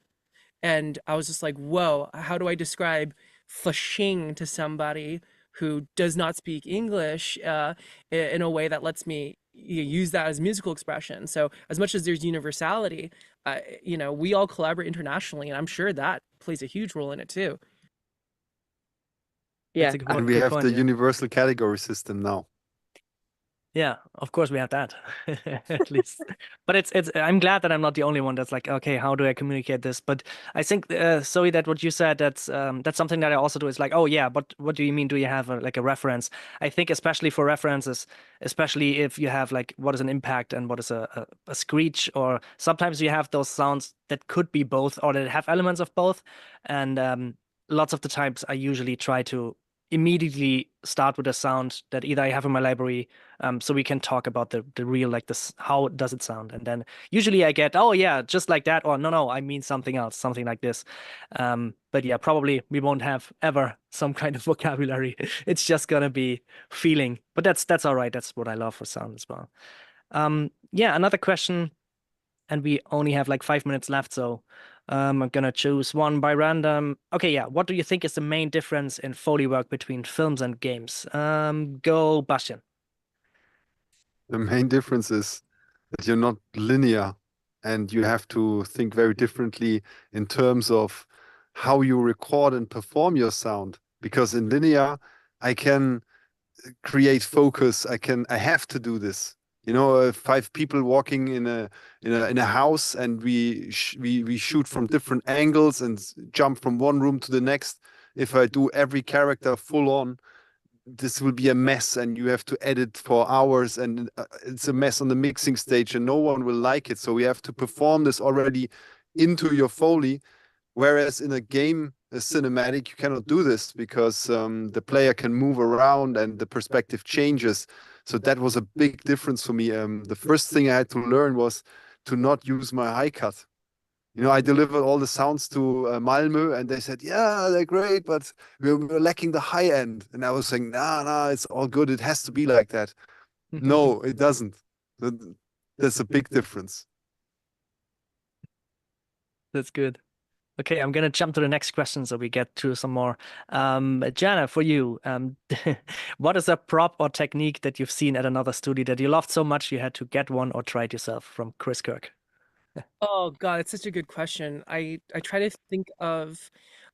And I was just like, whoa, how do I describe fashing to somebody who does not speak English in a way that lets me use that as musical expression? So as much as there's universality, we all collaborate internationally, and I'm sure that plays a huge role in it too. Yeah. That's a And we good have point, the yeah. universal category system now. Yeah, of course we have that at least. But it's I'm glad that I'm not the only one that's like, okay, how do I communicate this? But I think Zoe, that what you said, that's something that I also do. Is like, oh yeah, but what do you mean? Do you have like a reference? I think especially for references, especially if you have like what is an impact and what is a screech, or sometimes you have those sounds that could be both or that have elements of both. And lots of the times I usually try to immediately start with a sound that either I have in my library, so we can talk about the real, like this, how does it sound? And then usually I get, oh yeah, just like that, or no, I mean something else, something like this. But yeah, probably we won't have ever some kind of vocabulary. It's just gonna be feeling. But that's all right. That's what I love for sound as well. Yeah, another question, and we only have like 5 minutes left, so I'm gonna choose one by random. Okay, yeah. What do you think is the main difference in Foley work between films and games? Go, Bastian. The main difference is that you're not linear and you have to think very differently in terms of how you record and perform your sound. Because in linear, I can create focus. I have to do this. You know, five people walking in a house, and we shoot from different angles and jump from one room to the next. If I do every character full on, this will be a mess, and you have to edit for hours, and it's a mess on the mixing stage, and no one will like it. So we have to perform this already into your Foley. Whereas in a game, a cinematic, you cannot do this because the player can move around and the perspective changes. So that was a big difference for me. The first thing I had to learn was to not use my high cut. You know, I delivered all the sounds to Malmö, and they said, yeah, they're great, but we're lacking the high end. And I was saying, nah, it's all good. It has to be like that. No, it doesn't. That's a big difference. That's good. Okay, I'm gonna jump to the next question so we get through some more. Jana, for you, what is a prop or technique that you've seen at another studio that you loved so much you had to get one or try it yourself, from Chris Kirk? Oh God, it's such a good question. I try to think of,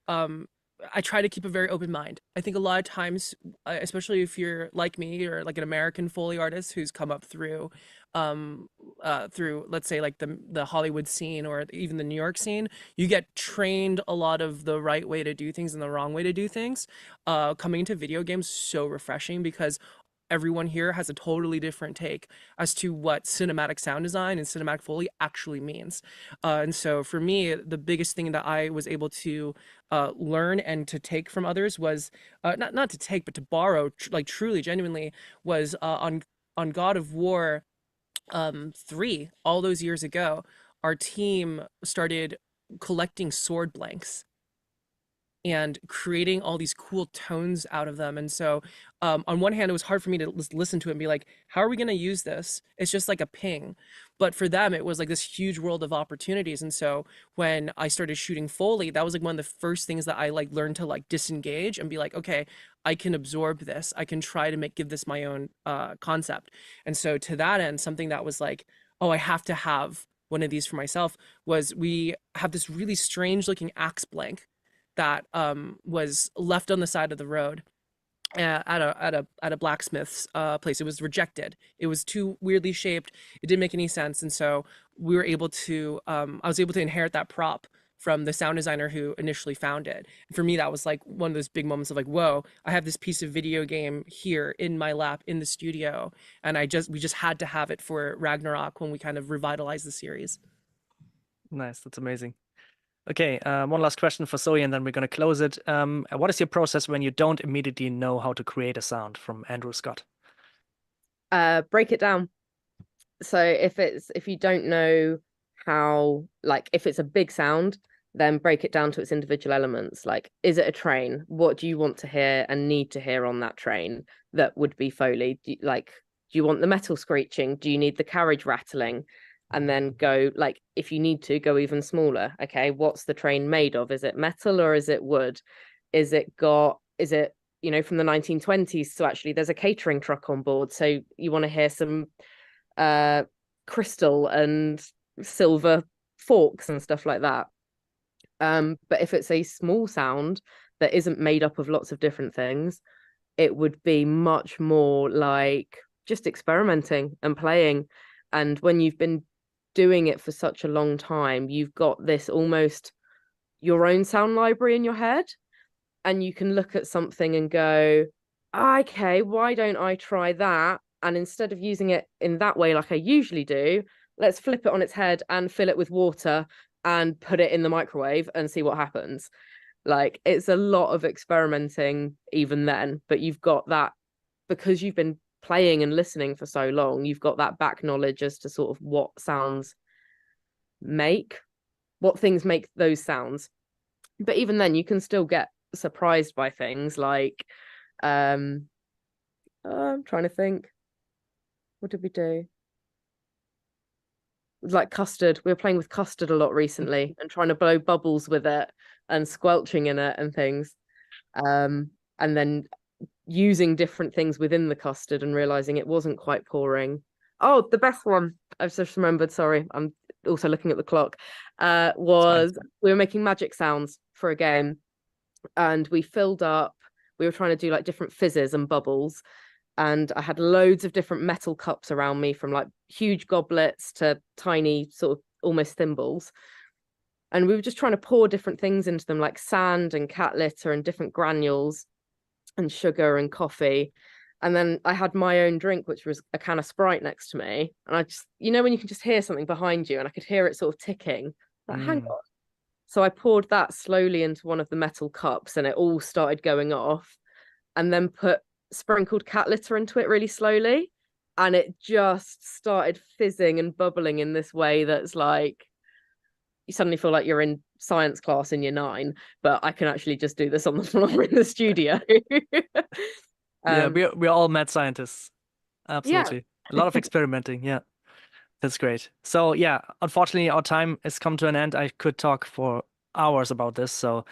um, I try to keep a very open mind. I think a lot of times, especially if you're like me or like an American Foley artist who's come up through let's say like the Hollywood scene or even the New York scene, you get trained a lot of the right way to do things and the wrong way to do things. Coming into video games so refreshing because everyone here has a totally different take as to what cinematic sound design and cinematic Foley actually means. And so for me, the biggest thing that I was able to learn and to take from others was not to take, but to borrow, like truly, genuinely, was on God of War 3, all those years ago. Our team started collecting sword blanks and creating all these cool tones out of them. And so, on one hand, it was hard for me to listen to it and be like, how are we going to use this? It's just like a ping. But for them, it was like this huge world of opportunities. And so when I started shooting Foley, that was like one of the first things that I like learned to like disengage and be like, okay, I can absorb this. I can try to give this my own concept. And so to that end, something that was like, oh, I have to have one of these for myself was we have this really strange looking axe blank that was left on the side of the road at a blacksmith's place. It was rejected. It was too weirdly shaped. It didn't make any sense, and so we were able to. I was able to inherit that prop from the sound designer who initially found it. And for me, that was like one of those big moments of like, whoa, I have this piece of video game here in my lap in the studio, and we just had to have it for Ragnarok when we kind of revitalized the series. Nice, that's amazing. Okay, one last question for Zoe, and then we're going to close it. What is your process when you don't immediately know how to create a sound? From Andrew Scott. Break it down. So if you don't know how, like if it's a big sound, then break it down to its individual elements. Like, is it a train? What do you want to hear and need to hear on that train that would be Foley? Do you want the metal screeching? Do you need the carriage rattling? And then go, like, if you need to, go even smaller. Okay, what's the train made of? Is it metal or is it wood? Is it, you know, from the 1920s? So actually there's a catering truck on board. So you want to hear some crystal and silver forks and stuff like that. But if it's a small sound that isn't made up of lots of different things, it would be much more like just experimenting and playing. And when you've been doing it for such a long time, you've got this almost your own sound library in your head, and you can look at something and go, okay, why don't I try that? And instead of using it in that way like I usually do, let's flip it on its head and fill it with water and put it in the microwave and see what happens. Like, it's a lot of experimenting even then, but you've got that, because you've been playing and listening for so long, you've got that back knowledge as to sort of what sounds what things make those sounds. But even then, you can still get surprised by things like, I'm trying to think, what did we do? Like custard. We were playing with custard a lot recently and trying to blow bubbles with it and squelching in it and things. And then using different things within the custard and realizing it wasn't quite pouring. Oh, the best one I've just remembered, sorry, I'm also looking at the clock, was we were making magic sounds for a game, and we were trying to do like different fizzes and bubbles, and I had loads of different metal cups around me, from like huge goblets to tiny sort of almost thimbles. And we were just trying to pour different things into them, like sand and cat litter and different granules and sugar and coffee. And then I had my own drink, which was a can of Sprite next to me. And I just, when you can just hear something behind you, and I could hear it sort of ticking, like, hang on. So I poured that slowly into one of the metal cups, and it all started going off, and then sprinkled cat litter into it really slowly. And it just started fizzing and bubbling in this way that's like, you suddenly feel like you're in science class in year 9, but I can actually just do this on the floor in the studio. Yeah, we're all mad scientists. Absolutely. A lot of experimenting. Yeah, that's great. So yeah, unfortunately, our time has come to an end. I could talk for hours about this. So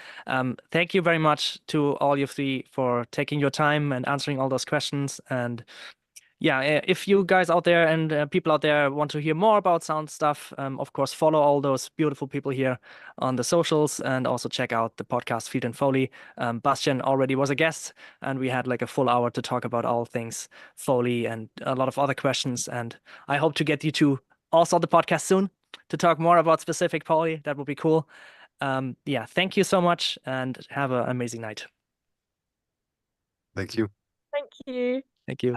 thank you very much to all you three for taking your time and answering all those questions. And yeah, if you guys out there and people out there want to hear more about sound stuff, of course, follow all those beautiful people here on the socials, and also check out the podcast Field and Foley. Bastian already was a guest, and we had like a full hour to talk about all things Foley and a lot of other questions. And I hope to get you to also on the podcast soon to talk more about specific Foley. That would be cool. Yeah, thank you so much, and have an amazing night. Thank you. Thank you. Thank you.